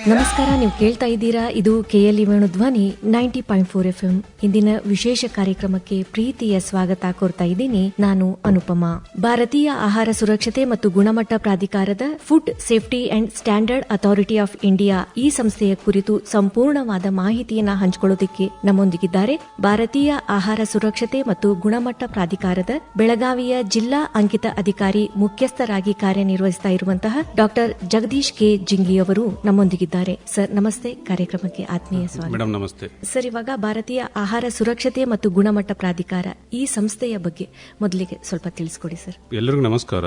ನಮಸ್ಕಾರ, ನೀವು ಕೇಳ್ತಾ ಇದ್ದೀರಾ ಇದು KLE ವೇಣುಧ್ವನಿ 90.4 FM. ಇಂದಿನ ವಿಶೇಷ ಕಾರ್ಯಕ್ರಮಕ್ಕೆ ಪ್ರೀತಿಯ ಸ್ವಾಗತ ಕೋರ್ತಾ ಇದ್ದೀನಿ. ನಾನು ಅನುಪಮಾ. ಭಾರತೀಯ ಆಹಾರ ಸುರಕ್ಷತೆ ಮತ್ತು ಗುಣಮಟ್ಟ ಪ್ರಾಧಿಕಾರದ food safety and standard authority of India ಈ ಸಂಸ್ಥೆಯ ಕುರಿತು ಸಂಪೂರ್ಣವಾದ ಮಾಹಿತಿಯನ್ನ ಹಂಚಿಕೊಳ್ಳೋದಕ್ಕೆ ನಮ್ಮೊಂದಿಗಿದ್ದಾರೆ ಭಾರತೀಯ ಆಹಾರ ಸುರಕ್ಷತೆ ಮತ್ತು ಗುಣಮಟ್ಟ ಪ್ರಾಧಿಕಾರದ ಬೆಳಗಾವಿಯ ಜಿಲ್ಲಾ ಅಂಕಿತ ಅಧಿಕಾರಿ ಮುಖ್ಯಸ್ಥರಾಗಿ ಕಾರ್ಯನಿರ್ವಹಿಸ್ತಾ ಇರುವಂತಹ ಡಾಕ್ಟರ್ ಜಗದೀಶ್ ಕೆ ಜಿಂಗ್ಲಿ ಅವರು ನಮ್ಮೊಂದಿಗಿದ್ದಾರೆ. ಸರ್ ನಮಸ್ತೆ, ಕಾರ್ಯಕ್ರಮಕ್ಕೆ ಆತ್ಮೀಯ ಸ್ವಾಗತ. ಮೇಡಮ್ ನಮಸ್ತೆ. ಸರ್, ಇವಾಗ ಭಾರತೀಯ ಆಹಾರ ಸುರಕ್ಷತೆ ಮತ್ತು ಗುಣಮಟ್ಟ ಪ್ರಾಧಿಕಾರ ಈ ಸಂಸ್ಥೆಯ ಬಗ್ಗೆ ಮೊದಲಿಗೆ ಸ್ವಲ್ಪ ತಿಳಿಸ್ಕೊಡಿ ಸರ್. ಎಲ್ಲರಿಗೂ ನಮಸ್ಕಾರ.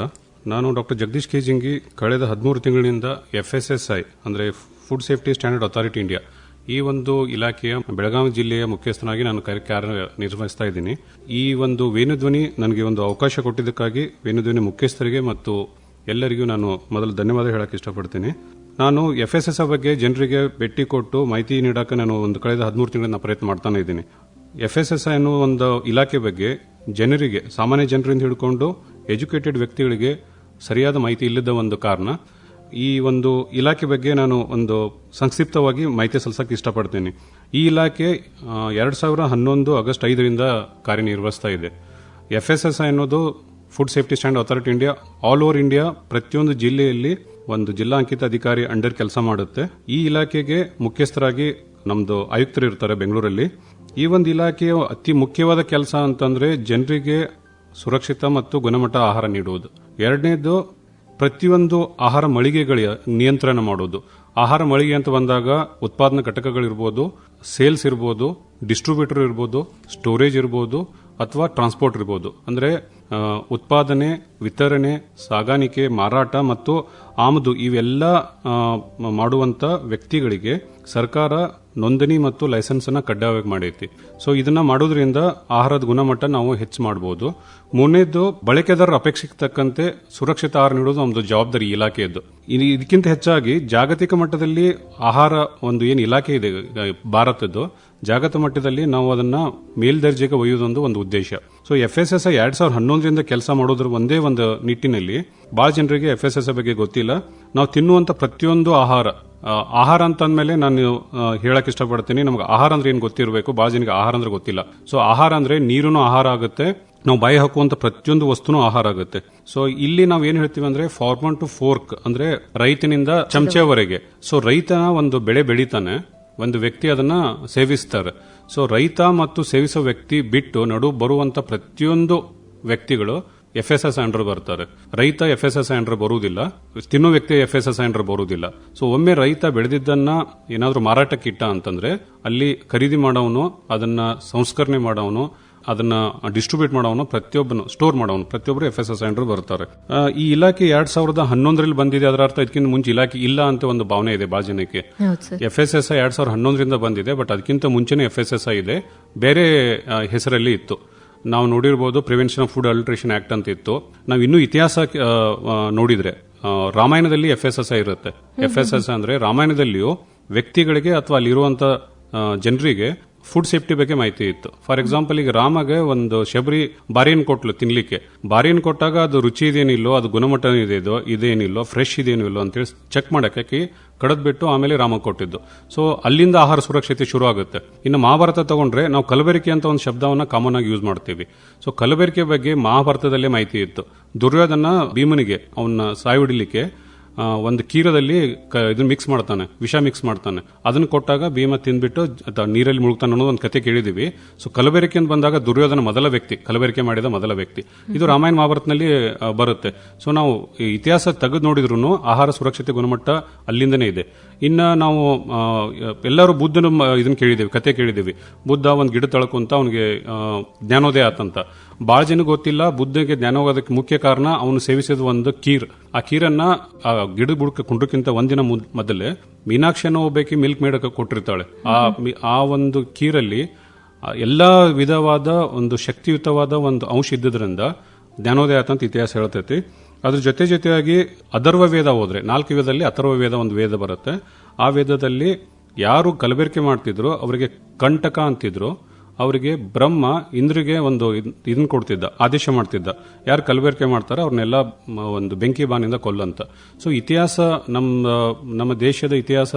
ನಾನು ಡಾಕ್ಟರ್ ಜಗದೀಶ್ ಕೆ ಜಿಂಗಿ. ಕಳೆದ 13 ತಿಂಗಳಿನಿಂದ FSSI ಅಂದ್ರೆ food safety standard authority India ಈ ಒಂದು ಇಲಾಖೆಯ ಬೆಳಗಾವಿ ಜಿಲ್ಲೆಯ ಮುಖ್ಯಸ್ಥನಾಗಿ ನಾನು ಕಾರ್ಯನಿರ್ವಹಿಸ್ತಾ ಇದ್ದೀನಿ. ಈ ಒಂದು ವೇಣುಧ್ವನಿ ನನಗೆ ಒಂದು ಅವಕಾಶ ಕೊಟ್ಟಿದ್ದಕ್ಕಾಗಿ ವೇಣುಧ್ವನಿ ಮುಖ್ಯಸ್ಥರಿಗೆ ಮತ್ತು ಎಲ್ಲರಿಗೂ ನಾನು ಮೊದಲು ಧನ್ಯವಾದ ಹೇಳಕ್ಕೆ ಇಷ್ಟಪಡ್ತೀನಿ. ನಾನು FSSI ಬಗ್ಗೆ ಜನರಿಗೆ ಭೇಟಿ ಕೊಟ್ಟು ಮಾಹಿತಿ ನೀಡಕ್ಕೆ ನಾನು ಕಳೆದ 13 ತಿಂಗಳಿಂದ ಪ್ರಯತ್ನ ಮಾಡ್ತಾನೆ ಇದ್ದೀನಿ. FSSI ಅನ್ನೋ ಒಂದು ಇಲಾಖೆ ಬಗ್ಗೆ ಜನರಿಗೆ, ಸಾಮಾನ್ಯ ಜನರಿಂದ ಹಿಡ್ಕೊಂಡು ಎಜುಕೇಟೆಡ್ ವ್ಯಕ್ತಿಗಳಿಗೆ ಸರಿಯಾದ ಮಾಹಿತಿ ಇಲ್ಲದ ಒಂದು ಕಾರಣ ಈ ಒಂದು ಇಲಾಖೆ ಬಗ್ಗೆ ನಾನು ಸಂಕ್ಷಿಪ್ತವಾಗಿ ಮಾಹಿತಿ ಸಲ್ಲಿಸಕ್ಕೆ ಇಷ್ಟಪಡ್ತೀನಿ. ಈ ಇಲಾಖೆ 2011 ಆಗಸ್ಟ್ 5ರಿಂದ ಕಾರ್ಯನಿರ್ವಹಿಸ್ತಾ ಇದೆ. FSSI ಅನ್ನೋದು food safety standard authority India all over India ಪ್ರತಿಯೊಂದು ಜಿಲ್ಲೆಯಲ್ಲಿ ಒಂದು ಜಿಲ್ಲಾ ಅಂಕಿತ ಅಧಿಕಾರಿ ಅಂಡರ್ ಕೆಲಸ ಮಾಡುತ್ತೆ. ಈ ಇಲಾಖೆಗೆ ಮುಖ್ಯಸ್ಥರಾಗಿ ನಮ್ದು ಆಯುಕ್ತರು ಇರ್ತಾರೆ ಬೆಂಗಳೂರಲ್ಲಿ. ಈ ಒಂದು ಇಲಾಖೆಯ ಅತಿ ಮುಖ್ಯವಾದ ಕೆಲಸ ಅಂತಂದ್ರೆ ಜನರಿಗೆ ಸುರಕ್ಷಿತ ಮತ್ತು ಗುಣಮಟ್ಟ ಆಹಾರ ನೀಡುವುದು. ಎರಡನೇದು, ಪ್ರತಿಯೊಂದು ಆಹಾರ ಮಳಿಗೆಗಳ ನಿಯಂತ್ರಣ ಮಾಡೋದು. ಆಹಾರ ಮಳಿಗೆ ಅಂತ ಬಂದಾಗ ಉತ್ಪಾದನಾ ಘಟಕಗಳಿರ್ಬೋದು, ಸೇಲ್ಸ್ ಇರ್ಬೋದು, ಡಿಸ್ಟ್ರಿಬ್ಯೂಟರ್ ಇರ್ಬೋದು, ಸ್ಟೋರೇಜ್ ಇರ್ಬೋದು ಅಥವಾ ಟ್ರಾನ್ಸ್ಪೋರ್ಟ್ ಇರ್ಬೋದು. ಅಂದ್ರೆ ಉತ್ಪಾದನೆ, ವಿತರಣೆ, ಸಾಗಾಣಿಕೆ, ಮಾರಾಟ ಮತ್ತು ಆಮದು ಇವೆಲ್ಲ ಮಾಡುವಂತ ವ್ಯಕ್ತಿಗಳಿಗೆ ಸರ್ಕಾರ ನೋಂದಣಿ ಮತ್ತು ಲೈಸೆನ್ಸ್ ಅನ್ನ ಕಡ್ಡಾಯವಾಗಿ ಮಾಡೈತಿ. ಸೊ ಇದನ್ನ ಮಾಡೋದ್ರಿಂದ ಆಹಾರದ ಗುಣಮಟ್ಟ ನಾವು ಹೆಚ್ಚು ಮಾಡಬಹುದು. ಮೂರನೇದು, ಬಳಕೆದಾರರ ಅಪೇಕ್ಷೆಗೆ ತಕ್ಕಂತೆ ಸುರಕ್ಷಿತ ಆಹಾರ ನೀಡೋದು ನಮ್ದು ಜವಾಬ್ದಾರಿ ಇಲಾಖೆಯದ್ದು. ಇದಕ್ಕಿಂತ ಹೆಚ್ಚಾಗಿ ಜಾಗತಿಕ ಮಟ್ಟದಲ್ಲಿ ಆಹಾರ ಏನು ಇಲಾಖೆ ಇದೆ ಭಾರತದ್ದು, ಜಾಗತಿಕ ಮಟ್ಟದಲ್ಲಿ ನಾವು ಅದನ್ನ ಮೇಲ್ದರ್ಜೆಗೆ ಒಯ್ಯುವುದೊಂದು ಒಂದು ಉದ್ದೇಶ. ಸೊ FSSI 2011ರಿಂದ ಕೆಲಸ ಮಾಡೋದ್ರ ಒಂದೇ ಒಂದು ನಿಟ್ಟಿನಲ್ಲಿ ಬಹಳ ಜನರಿಗೆ FSSI ಬಗ್ಗೆ ಗೊತ್ತಿಲ್ಲ. ನಾವು ತಿನ್ನುವಂತ ಪ್ರತಿಯೊಂದು ಆಹಾರ ಅಂತಂದ್ಮೇಲೆ ನಾನು ಹೇಳಕ್ ಇಷ್ಟಪಡ್ತೀನಿ, ನಮ್ಗೆ ಆಹಾರ ಅಂದ್ರೆ ಏನ್ ಗೊತ್ತಿರಬೇಕು. ಬಹಳ ಜನಕ್ಕೆ ಆಹಾರ ಅಂದ್ರೆ ಗೊತ್ತಿಲ್ಲ. ಸೊ ಆಹಾರ ಅಂದ್ರೆ ನೀರುನು ಆಹಾರ ಆಗುತ್ತೆ, ನಾವು ಬಾಯಿ ಹಾಕುವಂತ ಪ್ರತಿಯೊಂದು ವಸ್ತುನು ಆಹಾರ ಆಗುತ್ತೆ. ಸೊ ಇಲ್ಲಿ ನಾವ್ ಏನ್ ಹೇಳ್ತೀವಿ ಅಂದ್ರೆ ಫಾರ್ಮರ್ ಟು ಫೋರ್ಕ್, ಅಂದ್ರೆ ರೈತನಿಂದ ಚಮಚೆವರೆಗೆ. ಸೊ ರೈತನ ಒಂದು ಬೆಳೆ ಬೆಳಿತಾನೆ, ಒಂದು ವ್ಯಕ್ತಿ ಅದನ್ನ ಸೇವಿಸ್ತಾರೆ. ಸೊ ರೈತ ಮತ್ತು ಸೇವಿಸೋ ವ್ಯಕ್ತಿ ಬಿಟ್ಟು ನಡು ಬರುವಂತ ಪ್ರತಿಯೊಂದು ವ್ಯಕ್ತಿಗಳು FSSI ಅಂಡರ್ ಬರ್ತಾರೆ. ರೈತ FSSI ಅಂಡರ್ ಬರುವುದಿಲ್ಲ, ತಿನ್ನೋ ವ್ಯಕ್ತಿ FSSI ಅಂಡರ್ ಬರುವುದಿಲ್ಲ. ಸೊ ಒಮ್ಮೆ ರೈತ ಬೆಳೆದಿದ್ದನ್ನ ಏನಾದ್ರೂ ಮಾರಾಟಕ್ಕೆ ಇಟ್ಟ ಅಂತಂದ್ರೆ ಅಲ್ಲಿ ಖರೀದಿ ಮಾಡೋನು, ಅದನ್ನ ಸಂಸ್ಕರಣೆ ಮಾಡೋನು, ಅದನ್ನ ಡಿಸ್ಟ್ರಿಬ್ಯೂಟ್ ಮಾಡೋನು, ಪ್ರತಿಯೊಬ್ಬನು ಸ್ಟೋರ್ ಮಾಡೋನು, ಪ್ರತಿಯೊಬ್ಬರು FSSI ಅಂಡರ್ ಬರ್ತಾರೆ. ಈ ಇಲಾಖೆ 2011ರಲ್ಲಿ ಬಂದಿದೆ. ಅದರ ಅರ್ಥ ಇದಕ್ಕಿಂತ ಮುಂಚೆ ಇಲಾಖೆ ಇಲ್ಲ ಅಂತ ಒಂದು ಭಾವನೆ ಇದೆ ಬಹಳ ಜನಕ್ಕೆ. FSSI 2011ರಿಂದ ಬಂದಿದೆ, ಬಟ್ ಅದಕ್ಕಿಂತ ಮುಂಚೆನೇ FSSI ಇದೆ, ಬೇರೆ ಹೆಸರಲ್ಲಿ ಇತ್ತು. ನಾವು ನೋಡಿರ್ಬೋದು, prevention of food adulteration act ಅಂತ ಇತ್ತು. ನಾವು ಇನ್ನೂ ಇತಿಹಾಸ ನೋಡಿದ್ರೆ ರಾಮಾಯಣದಲ್ಲಿ FSSI ಇರುತ್ತೆ. FSSI ಅಂದ್ರೆ ರಾಮಾಯಣದಲ್ಲಿಯೂ ವ್ಯಕ್ತಿಗಳಿಗೆ ಅಥವಾ ಅಲ್ಲಿರುವಂತ ಜನರಿಗೆ ಫುಡ್ ಸೇಫ್ಟಿ ಬಗ್ಗೆ ಮಾಹಿತಿ ಇತ್ತು. ಫಾರ್ ಎಕ್ಸಾಂಪಲ್, ಈಗ ರಾಮಗೆ ಒಂದು ಶಬರಿ ಬಾರಿಯನ್ನು ಕೊಟ್ಲು ತಿನ್ಲಿಕ್ಕೆ. ಬಾರಿಯನ್ನು ಕೊಟ್ಟಾಗ ಅದು ರುಚಿ ಇದೇನಿಲ್ಲೋ, ಅದು ಗುಣಮಟ್ಟ ಇದೇನಿಲ್ಲೋ, ಫ್ರೆಶ್ ಇದೇನೋ ಇಲ್ಲೋ ಅಂತೇಳಿ ಚೆಕ್ ಮಾಡಕ್ಕೆ ಕಡದ್ಬಿಟ್ಟು ಆಮೇಲೆ ರಾಮಕ್ಕೆ ಕೊಟ್ಟಿದ್ದು. ಸೊ ಅಲ್ಲಿಂದ ಆಹಾರ ಸುರಕ್ಷತೆ ಶುರು ಆಗುತ್ತೆ. ಇನ್ನು ಮಹಾಭಾರತ ತಗೊಂಡ್ರೆ ನಾವು ಕಲಬೆರಕೆ ಅಂತ ಒಂದು ಶಬ್ದವನ್ನ ಕಾಮನ್ ಆಗಿ ಯೂಸ್ ಮಾಡ್ತೀವಿ. ಸೊ ಕಲಬೆರಕೆ ಬಗ್ಗೆ ಮಹಾಭಾರತದಲ್ಲೇ ಮಾಹಿತಿ ಇತ್ತು. ದುರ್ಯೋಧನ ಭೀಮನಿಗೆ ಅವನ್ನ ಸಾಯುಡಿಲಿಕ್ಕೆ ಒಂದು ಕೀರದಲ್ಲಿ ಇದನ್ನ ಮಿಕ್ಸ್ ಮಾಡ್ತಾನೆ, ವಿಷ ಮಿಕ್ಸ್ ಮಾಡ್ತಾನೆ. ಅದನ್ನ ಕೊಟ್ಟಾಗ ಭೀಮ ತಿಂದ್ಬಿಟ್ಟು ನೀರಲ್ಲಿ ಮುಳುಗ್ತಾನೆ ಅನ್ನೋದು ಒಂದು ಕತೆ ಕೇಳಿದೀವಿ. ಸೊ ಕಲಬೆರಕೆ ಅಂತ ಬಂದಾಗ ದುರ್ಯೋಧನ ಮೊದಲ ವ್ಯಕ್ತಿ, ಕಲಬೆರಕೆ ಮಾಡಿದ ಮೊದಲ ವ್ಯಕ್ತಿ. ಇದು ರಾಮಾಯಣ ಮಹಾಭಾರತನಲ್ಲಿ ಬರುತ್ತೆ. ಸೊ ನಾವು ಇತಿಹಾಸ ತೆಗೆದು ನೋಡಿದ್ರು ಆಹಾರ ಸುರಕ್ಷತೆ ಗುಣಮಟ್ಟ ಅಲ್ಲಿಂದನೇ ಇದೆ. ಇನ್ನ ನಾವು ಎಲ್ಲರೂ ಬುದ್ಧನ ಇದನ್ನ ಕೇಳಿದೇವಿ, ಕತೆ ಕೇಳಿದೇವಿ. ಬುದ್ಧ ಒಂದು ಗಿಡ ತಳ್ಕೊಂತ ಅವನಿಗೆ ಜ್ಞಾನೋದಯ ಆತಂತ. ಬಹಳ ಜನ ಗೊತ್ತಿಲ್ಲ, ಬುದ್ಧಗೆ ಜ್ಞಾನ ಹೋಗೋದಕ್ಕೆ ಮುಖ್ಯ ಕಾರಣ ಅವನು ಸೇವಿಸಿದ ಒಂದು ಕೀರ್. ಆ ಕೀರನ್ನ ಗಿಡ ಬುಡಕ್ಕೆ ಕುಂಡ್ರಕ್ಕಿಂತ ಒಂದಿನ ಮೊದಲೇ ಮೀನಾಕ್ಷಿ ಅನ್ನೋ ಒಬ್ಬಾಕಿ ಮಿಲ್ಕ್ ಮೇಡ್ ಕೊಟ್ಟಿರ್ತಾಳೆ. ಆ ಒಂದು ಕೀರಲ್ಲಿ ಎಲ್ಲಾ ವಿಧವಾದ ಒಂದು ಶಕ್ತಿಯುತವಾದ ಒಂದು ಅಂಶ ಇದ್ದಿದ್ರಿಂದ ಜ್ಞಾನೋದಯ ಆತಂತ ಇತಿಹಾಸ ಹೇಳ್ತೈತಿ. ಅದ್ರ ಜೊತೆಯಾಗಿ ಅಥರ್ವ ವೇದ ಹೋದ್ರೆ 4 ವೇದದಲ್ಲಿ ಅಥರ್ವ ವೇದ ಒಂದು ವೇದ ಬರುತ್ತೆ. ಆ ವೇದದಲ್ಲಿ ಯಾರು ಕಲಬೆರಕೆ ಮಾಡ್ತಿದ್ರು ಅವರಿಗೆ ಕಂಟಕ ಅಂತಿದ್ರು, ಅವರಿಗೆ ಬ್ರಹ್ಮ ಇಂದ್ರಿಗೆ ಒಂದು ಇದನ್ನ ಕೊಡ್ತಿದ್ದ, ಆದೇಶ ಮಾಡ್ತಿದ್ದ, ಯಾರು ಕಲಬೆರಕೆ ಮಾಡ್ತಾರೋ ಅವ್ರನ್ನೆಲ್ಲ ಒಂದು ಬೆಂಕಿ ಬಾನಿಂದ ಕೊಲ್ಲಂತ. ಸೊ ಇತಿಹಾಸ ನಮ್ಮ ದೇಶದ ಇತಿಹಾಸ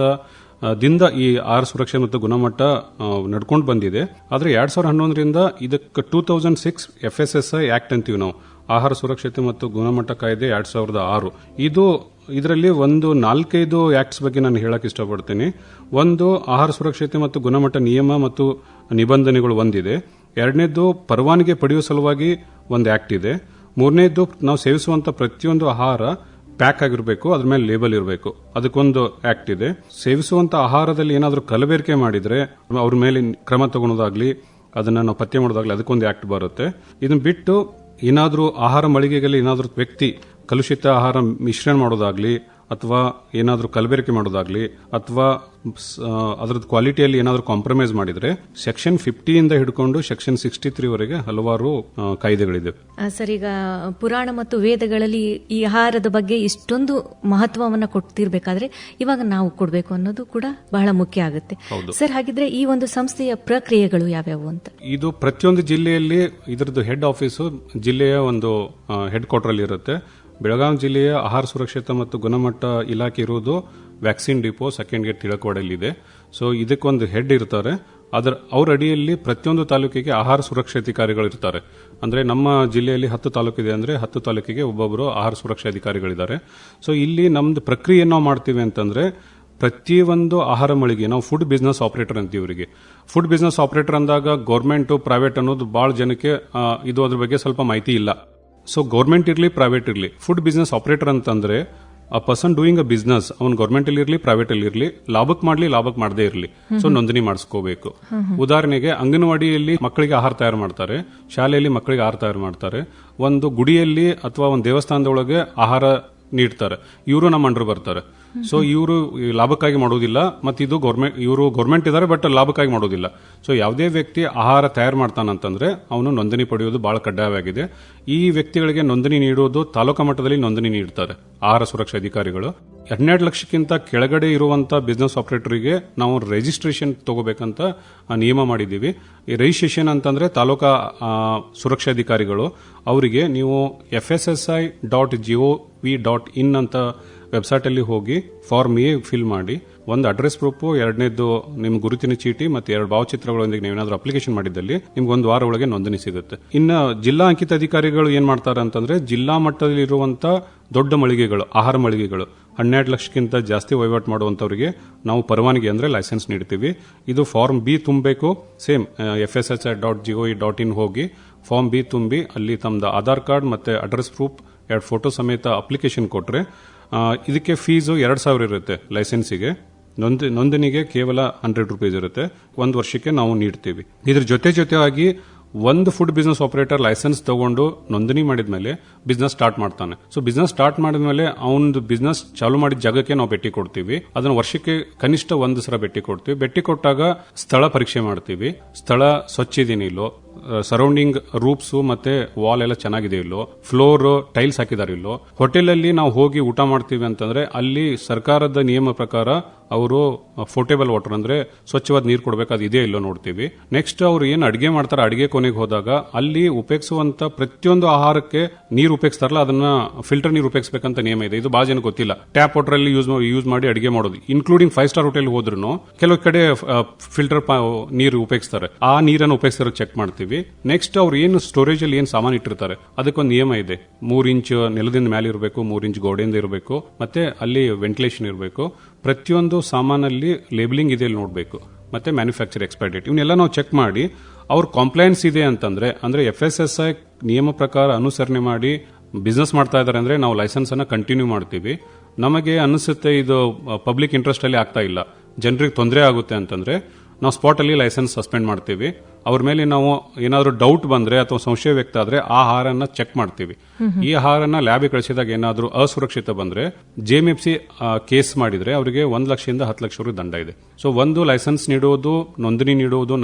ದಿಂದ ಈ ಆಹಾರ ಸುರಕ್ಷೆ ಮತ್ತು ಗುಣಮಟ್ಟ ನಡ್ಕೊಂಡು ಬಂದಿದೆ. ಆದರೆ 2011ರಿಂದ ಇದಕ್ಕೆ 2006 FSSAI ಆಕ್ಟ್ ಅಂತೀವಿ ನಾವು, ಆಹಾರ ಸುರಕ್ಷತೆ ಮತ್ತು ಗುಣಮಟ್ಟ ಕಾಯ್ದೆ 2006. ಇದರಲ್ಲಿ ಒಂದು 4-5 ಆಕ್ಟ್ಸ್ ಬಗ್ಗೆ ನಾನು ಹೇಳಕ್ ಇಷ್ಟಪಡ್ತೀನಿ. ಒಂದು ಆಹಾರ ಸುರಕ್ಷತೆ ಮತ್ತು ಗುಣಮಟ್ಟ ನಿಯಮ ಮತ್ತು ನಿಬಂಧನೆಗಳು ಒಂದಿದೆ. ಎರಡನೇದು ಪರವಾನಗಿ ಪಡೆಯುವ ಸಲುವಾಗಿ ಒಂದು ಆಕ್ಟ್ ಇದೆ. ಮೂರನೇದು ನಾವು ಸೇವಿಸುವಂತ ಪ್ರತಿಯೊಂದು ಆಹಾರ ಪ್ಯಾಕ್ ಆಗಿರಬೇಕು, ಅದ್ರ ಮೇಲೆ ಲೇಬಲ್ ಇರಬೇಕು, ಅದಕ್ಕೊಂದು ಆಕ್ಟ್ ಇದೆ. ಸೇವಿಸುವಂತ ಆಹಾರದಲ್ಲಿ ಏನಾದರೂ ಕಲಬೆರಕೆ ಮಾಡಿದ್ರೆ ಅವ್ರ ಮೇಲೆ ಕ್ರಮ ತಗೊಳೋದಾಗ್ಲಿ, ಅದನ್ನ ನಾವು ಪತ್ತೆ ಮಾಡೋದಾಗ್ಲಿ, ಅದಕ್ಕೊಂದು ಆಕ್ಟ್ ಬರುತ್ತೆ. ಇದನ್ನ ಬಿಟ್ಟು ಏನಾದರೂ ಆಹಾರ ಮಳಿಗೆಗಳಲ್ಲಿ ಏನಾದರೂ ವ್ಯಕ್ತಿ ಕಲುಷಿತ ಆಹಾರ ಮಿಶ್ರಣ ಮಾಡೋದಾಗ್ಲಿ ಅಥವಾ ಏನಾದರೂ ಕಲಬೆರಕೆ ಮಾಡೋದಾಗ್ಲಿ ಅಥವಾ ಅದರದ್ದು ಕ್ವಾಲಿಟಿಯಲ್ಲಿ ಏನಾದರೂ ಕಾಂಪ್ರಮೈಸ್ ಮಾಡಿದ್ರೆ ಸೆಕ್ಷನ್ 50 ಇಂದ ಹಿಡ್ಕೊಂಡು ಸೆಕ್ಷನ್ 63 ವರೆಗೆ ಹಲವಾರು ಕಾಯ್ದೆಗಳಿದೆ. ಸರ್, ಈಗ ಪುರಾಣ ಮತ್ತು ವೇದಗಳಲ್ಲಿ ಈ ಆಹಾರದ ಬಗ್ಗೆ ಇಷ್ಟೊಂದು ಮಹತ್ವವನ್ನು ಕೊಡ್ತಿರ್ಬೇಕಾದ್ರೆ ಇವಾಗ ನಾವು ಕೊಡಬೇಕು ಅನ್ನೋದು ಕೂಡ ಬಹಳ ಮುಖ್ಯ ಆಗುತ್ತೆ. ಸರ್, ಹಾಗಿದ್ರೆ ಈ ಒಂದು ಸಂಸ್ಥೆಯ ಪ್ರಕ್ರಿಯೆಗಳು ಯಾವ್ಯಾವು ಅಂತ? ಇದು ಪ್ರತಿಯೊಂದು ಜಿಲ್ಲೆಯಲ್ಲಿ ಇದರದ್ದು ಹೆಡ್ ಆಫೀಸು ಜಿಲ್ಲೆಯ ಒಂದು ಹೆಡ್ ಕ್ವಾರ್ಟರ್ ಅಲ್ಲಿ ಇರುತ್ತೆ. ಬೆಳಗಾವಿ ಜಿಲ್ಲೆಯ ಆಹಾರ ಸುರಕ್ಷತೆ ಮತ್ತು ಗುಣಮಟ್ಟ ಇಲಾಖೆ ಇರುವುದು ವ್ಯಾಕ್ಸಿನ್ ಡಿಪೋ 2nd ಗೇಟ್ ತಿಳಕವಾಡಲ್ಲಿದೆ. ಸೊ ಇದಕ್ಕೊಂದು ಹೆಡ್ ಇರ್ತಾರೆ. ಅವ್ರ ಅಡಿಯಲ್ಲಿ ಪ್ರತಿಯೊಂದು ತಾಲೂಕಿಗೆ ಆಹಾರ ಸುರಕ್ಷಾಧಿಕಾರಿಗಳು ಇರ್ತಾರೆ. ಅಂದ್ರೆ ನಮ್ಮ ಜಿಲ್ಲೆಯಲ್ಲಿ 10 ತಾಲೂಕಿದೆ ಅಂದ್ರೆ 10 ತಾಲೂಕಿಗೆ ಒಬ್ಬೊಬ್ಬರು ಆಹಾರ ಸುರಕ್ಷಾ ಅಧಿಕಾರಿಗಳಿದ್ದಾರೆ. ಸೊ ಇಲ್ಲಿ ನಮ್ದು ಪ್ರಕ್ರಿಯೆ ನಾವು ಮಾಡ್ತೀವಿ ಅಂತಂದ್ರೆ ಪ್ರತಿಯೊಂದು ಆಹಾರ ಮಳಿಗೆ ನಾವು ಫುಡ್ ಬಿಸ್ನೆಸ್ ಆಪರೇಟರ್ ಅಂತೀವಿ. ಇವರಿಗೆ ಫುಡ್ ಬಿಸ್ನೆಸ್ ಆಪರೇಟರ್ ಅಂದಾಗ ಗೌರ್ಮೆಂಟ್ ಪ್ರೈವೇಟ್ ಅನ್ನೋದು ಬಹಳ ಜನಕ್ಕೆ ಇದು ಅದ್ರ ಬಗ್ಗೆ ಸ್ವಲ್ಪ ಮಾಹಿತಿ ಇಲ್ಲ. ಸೊ ಗೌರ್ಮೆಂಟ್ ಇರಲಿ ಪ್ರೈವೇಟ್ ಇರಲಿ, ಫುಡ್ ಬಿಸ್ನೆಸ್ ಆಪರೇಟರ್ ಅಂತಂದ್ರೆ ಆ ಪರ್ಸನ್ ಡೂಯಿಂಗ್ ಅ ಬಿಸ್ನೆಸ್, ಅವ್ನು ಗೌರ್ಮೆಂಟ್ ಅಲ್ಲಿ ಇರಲಿ ಪ್ರೈವೇಟ್ ಅಲ್ಲಿ ಇರಲಿ, ಲಾಭಕ್ ಮಾಡ್ಲಿ ಲಾಭಕ್ ಮಾಡದೇ ಇರಲಿ, ಸೊ ನೋಂದಣಿ ಮಾಡಿಸ್ಕೋಬೇಕು. ಉದಾಹರಣೆಗೆ ಅಂಗನವಾಡಿಯಲ್ಲಿ ಮಕ್ಕಳಿಗೆ ಆಹಾರ ತಯಾರು ಮಾಡ್ತಾರೆ, ಶಾಲೆಯಲ್ಲಿ ಮಕ್ಕಳಿಗೆ ಆಹಾರ ತಯಾರು ಮಾಡ್ತಾರೆ, ಒಂದು ಗುಡಿಯಲ್ಲಿ ಅಥವಾ ಒಂದು ದೇವಸ್ಥಾನದೊಳಗೆ ಆಹಾರ ನೀಡ್ತಾರೆ, ಇವರು ನಮ್ಮ ಅಂಡರ್ ಬರ್ತಾರೆ. ಸೊ ಇವರು ಲಾಭಕ್ಕಾಗಿ ಮಾಡೋದಿಲ್ಲ, ಮತ್ತು ಇದು ಇವರು ಗೌರ್ಮೆಂಟ್ ಇದ್ದಾರೆ ಬಟ್ ಲಾಭಕ್ಕಾಗಿ ಮಾಡೋದಿಲ್ಲ. ಸೊ ಯಾವುದೇ ವ್ಯಕ್ತಿ ಆಹಾರ ತಯಾರು ಮಾಡ್ತಾನಂತಂದ್ರೆ ಅವನು ನೋಂದಣಿ ಪಡೆಯುವುದು ಬಹಳ ಕಡ್ಡಾಯವಾಗಿದೆ. ಈ ವ್ಯಕ್ತಿಗಳಿಗೆ ನೋಂದಣಿ ನೀಡುವುದು ತಾಲೂಕಾ ಮಟ್ಟದಲ್ಲಿ ನೋಂದಣಿ ನೀಡುತ್ತಾರೆ ಆಹಾರ ಸುರಕ್ಷಾ ಅಧಿಕಾರಿಗಳು. 12 ಲಕ್ಷಕ್ಕಿಂತ ಕೆಳಗಡೆ ಇರುವಂತ ಬಿಸ್ನೆಸ್ ಆಪರೇಟರ್ಗೆ ನಾವು ರಿಜಿಸ್ಟ್ರೇಷನ್ ತಗೋಬೇಕಂತ ನಿಯಮ ಮಾಡಿದ್ದೀವಿ. ಈ ರಿಜಿಸ್ಟ್ರೇಷನ್ ಅಂತಂದ್ರೆ ತಾಲೂಕಾ ಸುರಕ್ಷಾಧಿಕಾರಿಗಳು ಅವರಿಗೆ ನೀವು FSSAI.gov.in ಅಂತ ವೆಬ್ಸೈಟ್ ಅಲ್ಲಿ ಹೋಗಿ ಫಾರ್ಮ್ ಎ ಫಿಲ್ ಮಾಡಿ, ಒಂದು ಅಡ್ರೆಸ್ ಪ್ರೂಫ್, ಎರಡನೇದು ನಿಮ್ಮ ಗುರುತಿನ ಚೀಟಿ ಮತ್ತೆ 2 ಭಾವಚಿತ್ರಗಳೊಂದಿಗೆ ನೀವೇನಾದ್ರೂ ಅಪ್ಲಿಕೇಶನ್ ಮಾಡಿದ್ದಲ್ಲಿ ನಿಮ್ಗೆ 1 ವಾರ ಒಳಗೆ ನೋಂದಣಿ ಸಿಗುತ್ತೆ. ಇನ್ನು ಜಿಲ್ಲಾ ಅಂಕಿತ ಅಧಿಕಾರಿಗಳು ಏನ್ ಮಾಡ್ತಾರೆ ಅಂತಂದ್ರೆ ಜಿಲ್ಲಾ ಮಟ್ಟದಲ್ಲಿರುವಂತ ದೊಡ್ಡ ಮಳಿಗೆಗಳು, ಆಹಾರ ಮಳಿಗೆಗಳು 12 ಲಕ್ಷಕ್ಕಿಂತ ಜಾಸ್ತಿ ವಹಿವಾಟು ಮಾಡುವಂತವರಿಗೆ ನಾವು ಪರವಾನಗಿ ಅಂದ್ರೆ ಲೈಸೆನ್ಸ್ ನೀಡ್ತೀವಿ. ಇದು ಫಾರ್ಮ್ ಬಿ ತುಂಬಬೇಕು. ಸೇಮ್ FSSAI.gov.in ಹೋಗಿ ಫಾರ್ಮ್ ಬಿ ತುಂಬಿ ಅಲ್ಲಿ ತಮ್ಮದು ಆಧಾರ್ ಕಾರ್ಡ್ ಮತ್ತೆ ಅಡ್ರೆಸ್ ಪ್ರೂಫ್ 2 ಫೋಟೋ ಸಮೇತ ಅಪ್ಲಿಕೇಶನ್ ಕೊಟ್ರೆ ಇದಕ್ಕೆ ಫೀಸು 2,000 ಇರುತ್ತೆ. ಲೈಸೆನ್ಸಿಗೆ ನೋಂದಣಿಗೆ ಕೇವಲ 100 ರೂಪೀಸ್ ಇರುತ್ತೆ. 1 ವರ್ಷಕ್ಕೆ ನಾವು ನೀಡ್ತೀವಿ. ಇದ್ರ ಜೊತೆಯಾಗಿ ಒಂದು ಫುಡ್ ಬಿಸ್ನೆಸ್ ಆಪರೇಟರ್ ಲೈಸೆನ್ಸ್ ತಗೊಂಡು ನೋಂದಣಿ ಮಾಡಿದ್ಮೇಲೆ ಬಿಸ್ನೆಸ್ ಸ್ಟಾರ್ಟ್ ಮಾಡ್ತಾನೆ. ಸೊ ಬಿಸ್ನೆಸ್ ಸ್ಟಾರ್ಟ್ ಮಾಡಿದ್ಮೇಲೆ ಅವನದು ಬಿಸ್ನೆಸ್ ಚಾಲೂ ಮಾಡಿದ ಜಾಗಕ್ಕೆ ನಾವು ಭೇಟಿ ಕೊಡ್ತೀವಿ. ಅದನ್ನ ವರ್ಷಕ್ಕೆ ಕನಿಷ್ಠ 1 ಸಲ ಭೇಟಿ ಕೊಡ್ತೀವಿ. ಭೇಟಿ ಕೊಟ್ಟಾಗ ಸ್ಥಳ ಪರೀಕ್ಷೆ ಮಾಡ್ತೀವಿ. ಸ್ಥಳ ಸ್ವಚ್ಛ ಇದೆಯೋ ಇಲ್ಲೋ, ಸರೌಂಡಿಂಗ್ ರೂಪ್ಸ್ ಮತ್ತೆ ವಾಲ್ ಎಲ್ಲ ಚೆನ್ನಾಗಿದೆ ಇಲ್ಲೋ, ಫ್ಲೋರ್ ಟೈಲ್ಸ್ ಹಾಕಿದಾರ ಇಲ್ಲೋ. ಹೋಟೆಲ್ ಅಲ್ಲಿ ನಾವು ಹೋಗಿ ಊಟ ಮಾಡ್ತೀವಿ ಅಂತಂದ್ರೆ ಅಲ್ಲಿ ಸರ್ಕಾರದ ನಿಯಮ ಪ್ರಕಾರ ಅವರು ಪೋರ್ಟೇಬಲ್ ವಾಟರ್ ಅಂದ್ರೆ ಸ್ವಚ್ಛವಾದ ನೀರು ಕೊಡಬೇಕು, ಅದು ಇದೆಯೋ ಇಲ್ಲೋ ನೋಡ್ತೀವಿ. ನೆಕ್ಸ್ಟ್ ಅವ್ರು ಏನು ಅಡಿಗೆ ಮಾಡ್ತಾರೆ, ಅಡಿಗೆ ಕೊನೆಗೆ ಹೋದಾಗ ಅಲ್ಲಿ ಉಪಯೋಗಿಸುವಂತ ಪ್ರತಿಯೊಂದು ಆಹಾರಕ್ಕೆ ನೀರು ಉಪಯೋಗಿಸ್ತಾರಲ್ಲ ಅದನ್ನ ಫಿಲ್ಟರ್ ನೀರು ಉಪಯೋಗಿಸಬೇಕಂತ ನಿಯಮ ಇದೆ. ಇದು ಬಹಳ ಜನ ಗೊತ್ತಿಲ್ಲ. ಟ್ಯಾಪ್ ವಾಟರ್ ಅಲ್ಲಿ ಯೂಸ್ ಮಾಡಿ ಅಡಿಗೆ ಮಾಡೋದು, ಇನ್ಕ್ಲೂಡಿಂಗ್ 5 ಸ್ಟಾರ್ ಹೋಟೆಲ್ ಹೋದ್ರೂ ಕೆಲವು ಕಡೆ ಫಿಲ್ಟರ್ ನೀರು ಉಪಯೋಗಿಸ್ತಾರೆ. ಆ ನೀರನ್ನು ಉಪಯೋಗಿಸ್ತಾರೆ ಚೆಕ್ ಮಾಡ್ತೀವಿ. ನೆಕ್ಸ್ಟ್ ಅವ್ರು ಏನು ಸ್ಟೋರೇಜ್ ಅಲ್ಲಿ ಏನು ಸಾಮಾನು ಇಟ್ಟಿರ್ತಾರೆ ಅದಕ್ಕೊಂದು ನಿಯಮ ಇದೆ. 3 ಇಂಚ್ ನೆಲದಿಂದ ಮೇಲೆ ಇರಬೇಕು, 3 ಇಂಚ್ ಗೋಡೆಯಿಂದ ಇರಬೇಕು, ಮತ್ತೆ ಅಲ್ಲಿ ವೆಂಟಿಲೇಷನ್ ಇರಬೇಕು. ಪ್ರತಿಯೊಂದು ಸಾಮಾನಲ್ಲಿ ಲೇಬಲಿಂಗ್ ಇದೆ ನೋಡಬೇಕು, ಮತ್ತೆ ಮ್ಯಾನುಫ್ಯಾಕ್ಚರ್ ಎಕ್ಸ್ಪೈರಿ ಡೇಟ್ ಇವನ್ನೆಲ್ಲ ನಾವು ಚೆಕ್ ಮಾಡಿ ಅವ್ರ ಕಾಂಪ್ಲೈನ್ಸ್ ಇದೆ ಅಂತಂದ್ರೆ FSSAI ನಿಯಮ ಪ್ರಕಾರ ಅನುಸರಣೆ ಮಾಡಿ ಬಿಸ್ನೆಸ್ ಮಾಡ್ತಾ ಇದಾರೆ ಅಂದ್ರೆ ನಾವು ಲೈಸೆನ್ಸ್ ಅನ್ನ ಕಂಟಿನ್ಯೂ ಮಾಡ್ತೀವಿ. ನಮಗೆ ಅನಿಸುತ್ತೆ ಇದು ಪಬ್ಲಿಕ್ ಇಂಟ್ರೆಸ್ಟ್ ಅಲ್ಲಿ ಆಗ್ತಾ ಇಲ್ಲ, ಜನರಿಗೆ ತೊಂದರೆ ಆಗುತ್ತೆ ಅಂತಂದ್ರೆ ನಾವು ಸ್ಪಾಟ್ ಅಲ್ಲಿ ಲೈಸೆನ್ಸ್ ಸಸ್ಪೆಂಡ್ ಮಾಡ್ತೀವಿ. ಅವ್ರ ಮೇಲೆ ನಾವು ಏನಾದರೂ ಡೌಟ್ ಬಂದ್ರೆ ಅಥವಾ ಸಂಶಯ ವ್ಯಕ್ತ ಆದ್ರೆ ಆ ಆಹಾರನ ಚೆಕ್ ಮಾಡ್ತೀವಿ. ಈ ಆಹಾರನ ಲ್ಯಾಬಿಗೆ ಕಳಿಸಿದಾಗ ಏನಾದರೂ ಅಸುರಕ್ಷಿತ ಬಂದ್ರೆ JMFC ಕೇಸ್ ಮಾಡಿದ್ರೆ ಅವರಿಗೆ 1 ಲಕ್ಷದಿಂದ 10 ಲಕ್ಷವರೆಗೂ ದಂಡ ಇದೆ. ಸೊ ಒಂದು ಲೈಸೆನ್ಸ್ ನೀಡುವುದು, ನೋಂದಣಿ ನೀಡುವುದು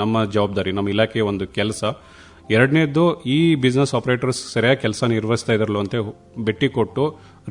ನಮ್ಮ ಜವಾಬ್ದಾರಿ, ನಮ್ಮ ಇಲಾಖೆಯ ಒಂದು ಕೆಲಸ. ಎರಡನೇದ್ದು ಈ ಬಿಸ್ನೆಸ್ ಆಪರೇಟರ್ಸ್ ಸರಿಯಾಗಿ ಕೆಲಸ ನಿರ್ವಹಿಸ್ತಾ ಇದಾರಲ್ಲ ಅಂತ ಭೇಟಿ ಕೊಟ್ಟು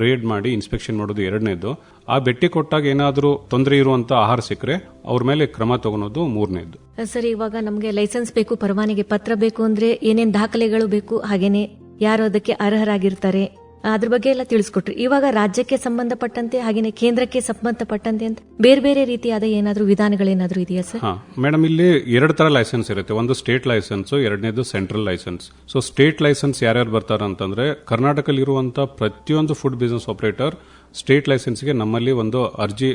ರೇಡ್ ಮಾಡಿ ಇನ್ಸ್ಪೆಕ್ಷನ್ ಮಾಡೋದು ಎರಡನೇದು. ಆ ಭೇಟಿ ಕೊಟ್ಟಾಗ ಏನಾದರೂ ತೊಂದರೆ ಇರುವಂತ ಆಹಾರ ಸಿಕ್ಕರೆ ಅವ್ರ ಮೇಲೆ ಕ್ರಮ ತಗೊಳೋದು ಮೂರನೇದು. ಸರಿ, ಇವಾಗ ನಮಗೆ ಲೈಸೆನ್ಸ್ ಬೇಕು, ಪರವಾನಗಿ ಪತ್ರ ಬೇಕು ಅಂದ್ರೆ ಏನೇನ್ ದಾಖಲೆಗಳು ಬೇಕು, ಹಾಗೇನೆ ಯಾರು ಅದಕ್ಕೆ ಅರ್ಹರಾಗಿರ್ತಾರೆ, ಅದ್ರ ಬಗ್ಗೆ ಎಲ್ಲ ತಿಳಿಸ್ಕೊಟ್ರಿ. ಇವಾಗ ರಾಜ್ಯಕ್ಕೆ ಸಂಬಂಧಪಟ್ಟಂತೆ ಹಾಗೇನೆ ಕೇಂದ್ರಕ್ಕೆ ಸಂಬಂಧಪಟ್ಟಂತೆ ಅಂತ ಬೇರೆ ಬೇರೆ ರೀತಿಯಾದ ಏನಾದ್ರೂ ವಿಧಾನಗಳೇನಾದ್ರೂ ಇದೆಯಾ ಸರ್? ಮೇಡಮ್, ಇಲ್ಲಿ ಎರಡು ತರ ಲೈಸೆನ್ಸ್ ಇರುತ್ತೆ. ಒಂದು ಸ್ಟೇಟ್ ಲೈಸೆನ್ಸ್, ಎರಡನೇದು central license. So state license ಯಾರ್ಯಾರು ಬರ್ತಾರೆ ಅಂತಂದ್ರೆ ಕರ್ನಾಟಕದಲ್ಲಿ ಇರುವಂತಹ ಪ್ರತಿಯೊಂದು ಫುಡ್ ಬಿಸಿನೆಸ್ ಆಪರೇಟರ್ ಸ್ಟೇಟ್ ಲೈಸೆನ್ಸ್ಗೆ ನಮ್ಮಲ್ಲಿ ಒಂದು ಅರ್ಜಿ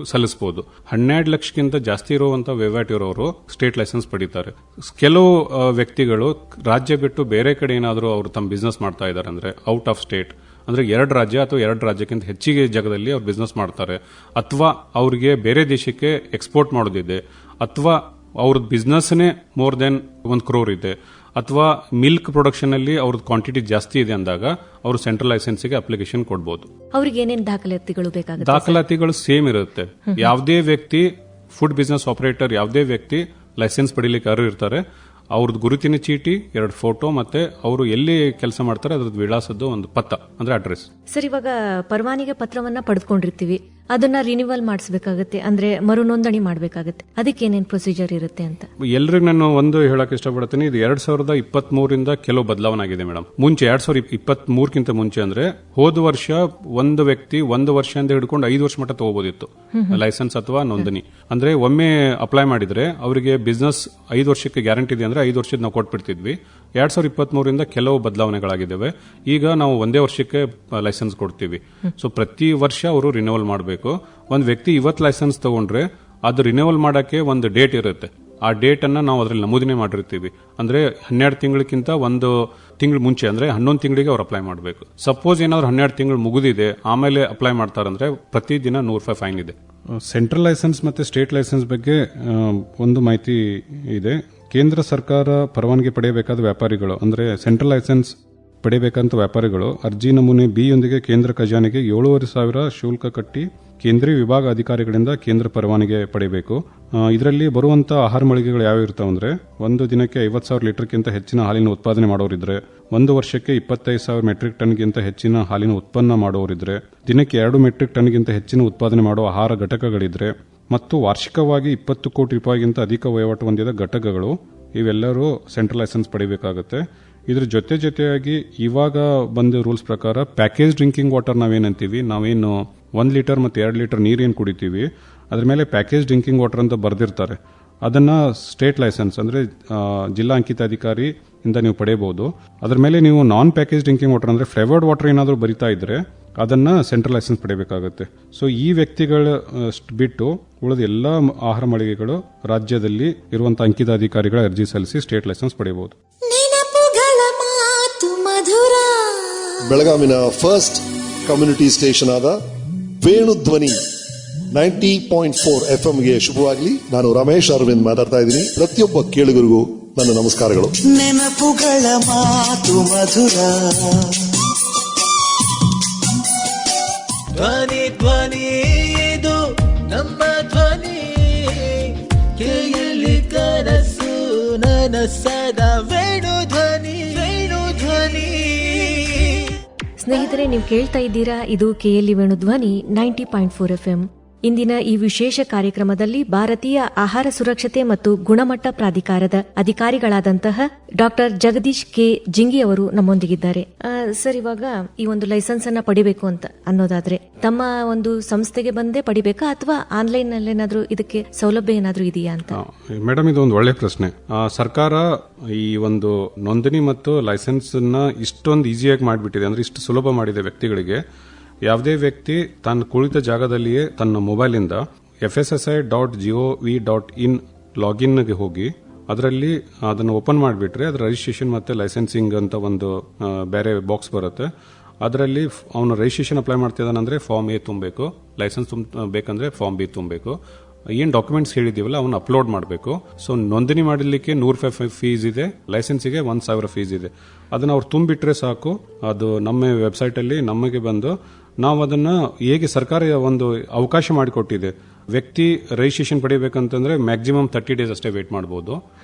ಸಲ್ಲಿಸಬಹುದು. 12 ಲಕ್ಷಕ್ಕಿಂತ ಜಾಸ್ತಿ ಇರುವಂತಹ ವಹಿವಾಟು ಇರೋರು ಸ್ಟೇಟ್ ಲೈಸೆನ್ಸ್ ಪಡಿತಾರೆ. ಕೆಲವು ವ್ಯಕ್ತಿಗಳು ರಾಜ್ಯ ಬಿಟ್ಟು ಬೇರೆ ಕಡೆ ಏನಾದರೂ ಅವರು ತಮ್ಮ ಬಿಸ್ನೆಸ್ ಮಾಡ್ತಾ ಇದ್ದಾರೆ ಅಂದ್ರೆ ಔಟ್ ಆಫ್ ಸ್ಟೇಟ್ ಅಂದ್ರೆ 2 ರಾಜ್ಯ ಅಥವಾ 2 ರಾಜ್ಯಕ್ಕಿಂತ ಹೆಚ್ಚಿಗೆ ಜಾಗದಲ್ಲಿ ಅವ್ರು ಬಿಸ್ನೆಸ್ ಮಾಡ್ತಾರೆ, ಅಥವಾ ಅವ್ರಿಗೆ ಬೇರೆ ದೇಶಕ್ಕೆ ಎಕ್ಸ್ಪೋರ್ಟ್ ಮಾಡೋದಿದೆ, ಅಥವಾ ಅವ್ರ ಬಿಸ್ನೆಸ್ನೇ ಮೋರ್ ದೆನ್ 1 crore ಇದೆ, ಅಥವಾ ಮಿಲ್ಕ್ ಪ್ರೊಡಕ್ಷನ್ ಅಲ್ಲಿ ಅವ್ರದ್ದು ಕ್ವಾಂಟಿಟಿ ಜಾಸ್ತಿ ಇದೆ ಅಂದಾಗ ಅವರು ಸೆಂಟ್ರಲ್ ಲೈಸೆನ್ಸ್ಗೆ ಅಪ್ಲಿಕೇಶನ್ ಕೊಡಬಹುದು. ಅವ್ರಿಗೆ ಏನೇನು ದಾಖಲಾತಿಗಳು ಬೇಕಾಗುತ್ತೆ? ದಾಖಲಾತಿಗಳು ಸೇಮ್ ಇರುತ್ತೆ. ಯಾವುದೇ ವ್ಯಕ್ತಿ ಫುಡ್ ಬಿಸ್ನೆಸ್ ಆಪರೇಟರ್ ಯಾವುದೇ ವ್ಯಕ್ತಿ ಲೈಸೆನ್ಸ್ ಪಡಿಲಿಕ್ಕೆ ಅರ್ಹ ಇರ್ತಾರೆ. ಅವ್ರದ್ದು ಗುರುತಿನ ಚೀಟಿ, 2 ಫೋಟೋ, ಮತ್ತೆ ಅವರು ಎಲ್ಲಿ ಕೆಲಸ ಮಾಡ್ತಾರೆ ಅದ್ರದ್ದು ವಿಳಾಸದ್ದು ಒಂದು ಪತ್ತ ಅಂದ್ರೆ ಅಡ್ರೆಸ್. ಸರ್, ಇವಾಗ ಪರವಾನಗಿ ಪತ್ರವನ್ನ ಪಡೆದುಕೊಂಡಿರ್ತೀವಿ, ಅದನ್ನ ರಿನ್ಯೂವಲ್ ಮಾಡಿಸಬೇಕಾಗುತ್ತೆ ಅಂದ್ರೆ ಮರು ನೋಂದಣಿ ಮಾಡಬೇಕಾಗುತ್ತೆ, ಅದಕ್ಕೆ ಏನೇನು ಪ್ರೊಸೀಜರ್ ಇರುತ್ತೆ ಅಂತ ಎಲ್ರಿಗೂ ನಾನು ಒಂದು ಹೇಳಕ್ ಇಷ್ಟಪಡ್ತೀನಿ. ಇದು 2023ರಿಂದ ಕೆಲವು ಬದಲಾವಣೆ ಆಗಿದೆ ಮೇಡಮ್. ಮುಂಚೆ 2023ಕ್ಕಿಂತ ಮುಂಚೆ ಅಂದ್ರೆ ಹೋದ ವರ್ಷ ಒಂದು ವ್ಯಕ್ತಿ 1 ವರ್ಷದಿಂದ ಹಿಡ್ಕೊಂಡು 5 ವರ್ಷ ಮಟ್ಟ ತಗೋಬಹುದಿತ್ತು ಲೈಸೆನ್ಸ್ ಅಥವಾ ನೋಂದಣಿ. ಅಂದ್ರೆ ಒಮ್ಮೆ ಅಪ್ಲೈ ಮಾಡಿದ್ರೆ ಅವರಿಗೆ ಬಿಸ್ನೆಸ್ 5 ವರ್ಷಕ್ಕೆ ಗ್ಯಾರಂಟಿ ಇದೆ ಅಂದ್ರೆ 5 ವರ್ಷದ ನಾವು ಕೊಟ್ಬಿಡ್ತಿದ್ವಿ. 2023ರಿಂದ ಕೆಲವು ಬದಲಾವಣೆಗಳಾಗಿದ್ದಾವೆ. ಈಗ ನಾವು 1 ವರ್ಷಕ್ಕೆ ಲೈಸೆನ್ಸ್ ಕೊಡ್ತೀವಿ. ಸೊ ಪ್ರತಿ ವರ್ಷ ಅವರು ರಿನ್ಯೂವಲ್ ಮಾಡಬೇಕು. ಒಂದು ವ್ಯಕ್ತಿ ಇವತ್ತು ಲೈಸೆನ್ಸ್ ತಗೊಂಡ್ರೆ ಅದು ರಿನ್ಯೂವಲ್ ಮಾಡಕ್ಕೆ ಒಂದು ಡೇಟ್ ಇರುತ್ತೆ. ಆ ಡೇಟ್ ಅನ್ನ ನಾವು ಅದರಲ್ಲಿ ನಮೂದನೆ ಮಾಡಿರ್ತೀವಿ. ಅಂದ್ರೆ 12 ತಿಂಗಳಕ್ಕಿಂತ 1 ತಿಂಗಳು ಮುಂಚೆ ಅಂದ್ರೆ 11 ತಿಂಗಳಿಗೆ ಅವ್ರು ಅಪ್ಲೈ ಮಾಡಬೇಕು. ಸಪೋಸ್ ಏನಾದ್ರು 12 ತಿಂಗಳು ಮುಗಿದಿದೆ ಆಮೇಲೆ ಅಪ್ಲೈ ಮಾಡ್ತಾರಂದ್ರೆ ಪ್ರತಿದಿನ 100 ರೂಪಾಯಿ ಫೈನ್ ಇದೆ. ಸೆಂಟ್ರಲ್ ಲೈಸೆನ್ಸ್ ಮತ್ತೆ ಸ್ಟೇಟ್ ಲೈಸೆನ್ಸ್ ಬಗ್ಗೆ ಒಂದು ಮಾಹಿತಿ ಇದೆ. ಕೇಂದ್ರ ಸರ್ಕಾರ ಪರವಾನಗಿ ಪಡೆಯಬೇಕಾದ ವ್ಯಾಪಾರಿಗಳು ಅಂದ್ರೆ ಸೆಂಟ್ರಲ್ ಲೈಸೆನ್ಸ್ ಪಡೆಯಬೇಕಂತ ವ್ಯಾಪಾರಿಗಳು ಅರ್ಜಿ ನಮೂನೆ ಬಿ ಯೊಂದಿಗೆ ಕೇಂದ್ರ ಖಜಾನೆಗೆ 7,500 ಶುಲ್ಕ ಕಟ್ಟಿ ಕೇಂದ್ರೀಯ ವಿಭಾಗ ಅಧಿಕಾರಿಗಳಿಂದ ಕೇಂದ್ರ ಪರವಾನಗಿ ಪಡೆಯಬೇಕು. ಇದರಲ್ಲಿ ಬರುವಂತಹ ಆಹಾರ ಮಳಿಗೆಗಳು ಯಾವ ಇರ್ತಾವೆ ಅಂದ್ರೆ, ಒಂದು ದಿನಕ್ಕೆ 50,000 ಲೀಟರ್ಗಿಂತ ಹೆಚ್ಚಿನ ಹಾಲಿನ ಉತ್ಪಾದನೆ ಮಾಡೋರಿದ್ರೆ, 1 ವರ್ಷಕ್ಕೆ 25,000 ಮೆಟ್ರಿಕ್ ಟನ್ಗಿಂತ ಹೆಚ್ಚಿನ ಹಾಲಿನ ಉತ್ಪನ್ನ ಮಾಡೋರಿದ್ರೆ, ದಿನಕ್ಕೆ 2 ಮೆಟ್ರಿಕ್ ಟನ್ಗಿಂತ ಹೆಚ್ಚಿನ ಉತ್ಪಾದನೆ ಮಾಡುವ ಆಹಾರ ಘಟಕಗಳಿದ್ರೆ, ಮತ್ತು ವಾರ್ಷಿಕವಾಗಿ 20 ಕೋಟಿ ರೂಪಾಯಿಗಿಂತ ಅಧಿಕ ವಹಿವಾಟು ಹೊಂದಿದ ಘಟಕಗಳು, ಇವೆಲ್ಲರೂ ಸೆಂಟ್ರಲ್ ಲೈಸೆನ್ಸ್ ಪಡಿಬೇಕಾಗುತ್ತೆ. ಇದ್ರ ಜೊತೆಯಾಗಿ ಇವಾಗ ಬಂದ ರೂಲ್ಸ್ ಪ್ರಕಾರ ಪ್ಯಾಕೇಜ್ ಡ್ರಿಂಕಿಂಗ್ ವಾಟರ್ ನಾವೇನಂತೀವಿ, ನಾವೇನು 1 ಲೀಟರ್ ಮತ್ತು 2 ಲೀಟರ್ ನೀರೇನು ಕುಡಿತೀವಿ ಅದ್ರ ಮೇಲೆ ಪ್ಯಾಕೇಜ್ ಡ್ರಿಂಕಿಂಗ್ ವಾಟರ್ ಅಂತ ಬರ್ದಿರ್ತಾರೆ. ಅದನ್ನ ಸ್ಟೇಟ್ ಲೈಸೆನ್ಸ್ ಅಂದ್ರೆ ಜಿಲ್ಲಾ ಅಂಕಿತ ಅಧಿಕಾರಿ ಇಂದ ನೀವು ಪಡೆಯಬಹುದು. ಅದ್ರ ಮೇಲೆ ನೀವು ನಾನ್ ಪ್ಯಾಕೇಜ್ ಡ್ರಿಂಕಿಂಗ್ ವಾಟರ್ ಅಂದ್ರೆ ಫ್ಲೇವರ್ಡ್ ವಾಟರ್ ಏನಾದರೂ ಬರಿತಾ ಇದ್ರೆ ಅದನ್ನ ಸೆಂಟ್ರಲ್ ಲೈಸೆನ್ಸ್ ಪಡೆಯಬೇಕಾಗುತ್ತೆ. ಸೊ ಈ ವ್ಯಕ್ತಿಗಳ ಬಿಟ್ಟು ಉಳಿದ ಎಲ್ಲಾ ಆಹಾರ ಮಳಿಗೆಗಳು ರಾಜ್ಯದಲ್ಲಿ ಇರುವಂತಹ ಅಂಕಿತ ಅಧಿಕಾರಿಗಳ ಅರ್ಜಿ ಸಲ್ಲಿಸಿ ಸ್ಟೇಟ್ ಲೈಸೆನ್ಸ್ ಪಡೆಯಬಹುದು. ಬೆಳಗಾವಿನ ಫಸ್ಟ್ ಕಮ್ಯುನಿಟಿ ಸ್ಟೇಷನ್ ಆದ ವೇಣುಧ್ವನಿ 90.4 FMಗೆ ಶುಭವಾಗಲಿ. ನಾನು ರಮೇಶ್ ಅರವಿಂದ್ ಮಾತಾಡ್ತಾ ಇದ್ದೀನಿ. ಪ್ರತಿಯೊಬ್ಬ ಕೇಳುಗರಿಗೂ ನನ್ನ ನಮಸ್ಕಾರಗಳು. ನೆನಪುಗಳ ಮಾತು ಮಧುರ, ಧ್ವನಿ ಧ್ವನಿ ಇದು ನಮ್ಮ ಧ್ವನಿ, ಕೇಳಿ ಕನಸು ನನಸದ ವೇಣು ಧ್ವನಿ, ವೇಣು ಧ್ವನಿ. ಸ್ನೇಹಿತರೆ, ನೀವು ಕೇಳ್ತಾ ಇದ್ದೀರಾ, ಇದು KLE ವೇಣುಧ್ವನಿ 90.4 FM. ಇಂದಿನ ಈ ವಿಶೇಷ ಕಾರ್ಯಕ್ರಮದಲ್ಲಿ ಭಾರತೀಯ ಆಹಾರ ಸುರಕ್ಷತೆ ಮತ್ತು ಗುಣಮಟ್ಟ ಪ್ರಾಧಿಕಾರದ ಅಧಿಕಾರಿಗಳಾದಂತಹ ಡಾಕ್ಟರ್ ಜಗದೀಶ್ ಕೆ ಜಿಂಗಿ ಅವರು ನಮ್ಮೊಂದಿಗಿದ್ದಾರೆ. ಸರ್, ಇವಾಗ ಈ ಒಂದು ಲೈಸೆನ್ಸ್ ಅನ್ನ ಪಡಿಬೇಕು ಅಂತ ಅನ್ನೋದಾದ್ರೆ ತಮ್ಮ ಒಂದು ಸಂಸ್ಥೆಗೆ ಬಂದೇ ಪಡಿಬೇಕಾ ಅಥವಾ ಆನ್ಲೈನ್ ನಲ್ಲಿ ಏನಾದ್ರೂ ಇದಕ್ಕೆ ಸೌಲಭ್ಯ ಏನಾದ್ರೂ ಇದೆಯಾ ಅಂತ? ಮೇಡಮ್, ಇದು ಒಂದು ಒಳ್ಳೆ ಪ್ರಶ್ನೆ. ಸರ್ಕಾರ ಈ ಒಂದು ನೋಂದಣಿ ಮತ್ತು ಲೈಸೆನ್ಸ್ ಅನ್ನ ಇಷ್ಟೊಂದು ಈಸಿಯಾಗಿ ಮಾಡಿಬಿಟ್ಟಿದೆ, ಅಂದ್ರೆ ಇಷ್ಟು ಸುಲಭ ಮಾಡಿದೆ ವ್ಯಕ್ತಿಗಳಿಗೆ. ಯಾವುದೇ ವ್ಯಕ್ತಿ ತನ್ನ ಕುಳಿತ ಜಾಗದಲ್ಲಿಯೇ ತನ್ನ ಮೊಬೈಲಿಂದ FSSI.gov.in ಲಾಗಿನ್ಗೆ ಹೋಗಿ ಅದರಲ್ಲಿ ಅದನ್ನು ಓಪನ್ ಮಾಡಿಬಿಟ್ರೆ ಅದರ ರಿಜಿಸ್ಟ್ರೇಷನ್ ಮತ್ತೆ ಲೈಸೆನ್ಸಿಂಗ್ ಅಂತ ಒಂದು ಬೇರೆ ಬಾಕ್ಸ್ ಬರುತ್ತೆ. ಅದರಲ್ಲಿ ಅವನು ರಿಜಿಸ್ಟ್ರೇಷನ್ ಅಪ್ಲೈ ಮಾಡ್ತಿದ್ದಾನಂದ್ರೆ ಫಾರ್ಮ್ A ತುಂಬಬೇಕು, ಲೈಸೆನ್ಸ್ ಬೇಕಂದ್ರೆ ಫಾರ್ಮ್ B ತುಂಬಬೇಕು. ಏನ್ ಡಾಕ್ಯುಮೆಂಟ್ಸ್ ಹೇಳಿದೀವಲ್ಲ ಅವನ್ನ ಅಪ್ಲೋಡ್ ಮಾಡಬೇಕು. ಸೊ ನೋಂದಣಿ ಮಾಡಲಿಕ್ಕೆ 100 ರೂಪಾಯಿ ಫೀಸ್ ಇದೆ, ಲೈಸೆನ್ಸಿಗೆ 1,000 ಫೀಸ್ ಇದೆ. ಅದನ್ನ ಅವ್ರು ತುಂಬಿಟ್ರೆ ಸಾಕು, ಅದು ನಮ್ಮ ವೆಬ್ಸೈಟ್ ಅಲ್ಲಿ ನಮಗೆ ಬಂದು ನಾವು ಅದನ್ನ ಹೇಗೆ ಸರ್ಕಾರ ಒಂದು ಅವಕಾಶ ಮಾಡಿಕೊಟ್ಟಿದೆ. ವ್ಯಕ್ತಿ ರಿಜಿಸ್ಟ್ರೇಷನ್ ಪಡಿಬೇಕಂತಂದ್ರೆ ಮ್ಯಾಕ್ಸಿಮಮ್ 30 ಡೇಸ್ ಅಷ್ಟೇ ವೇಟ್ ಮಾಡಬಹುದು.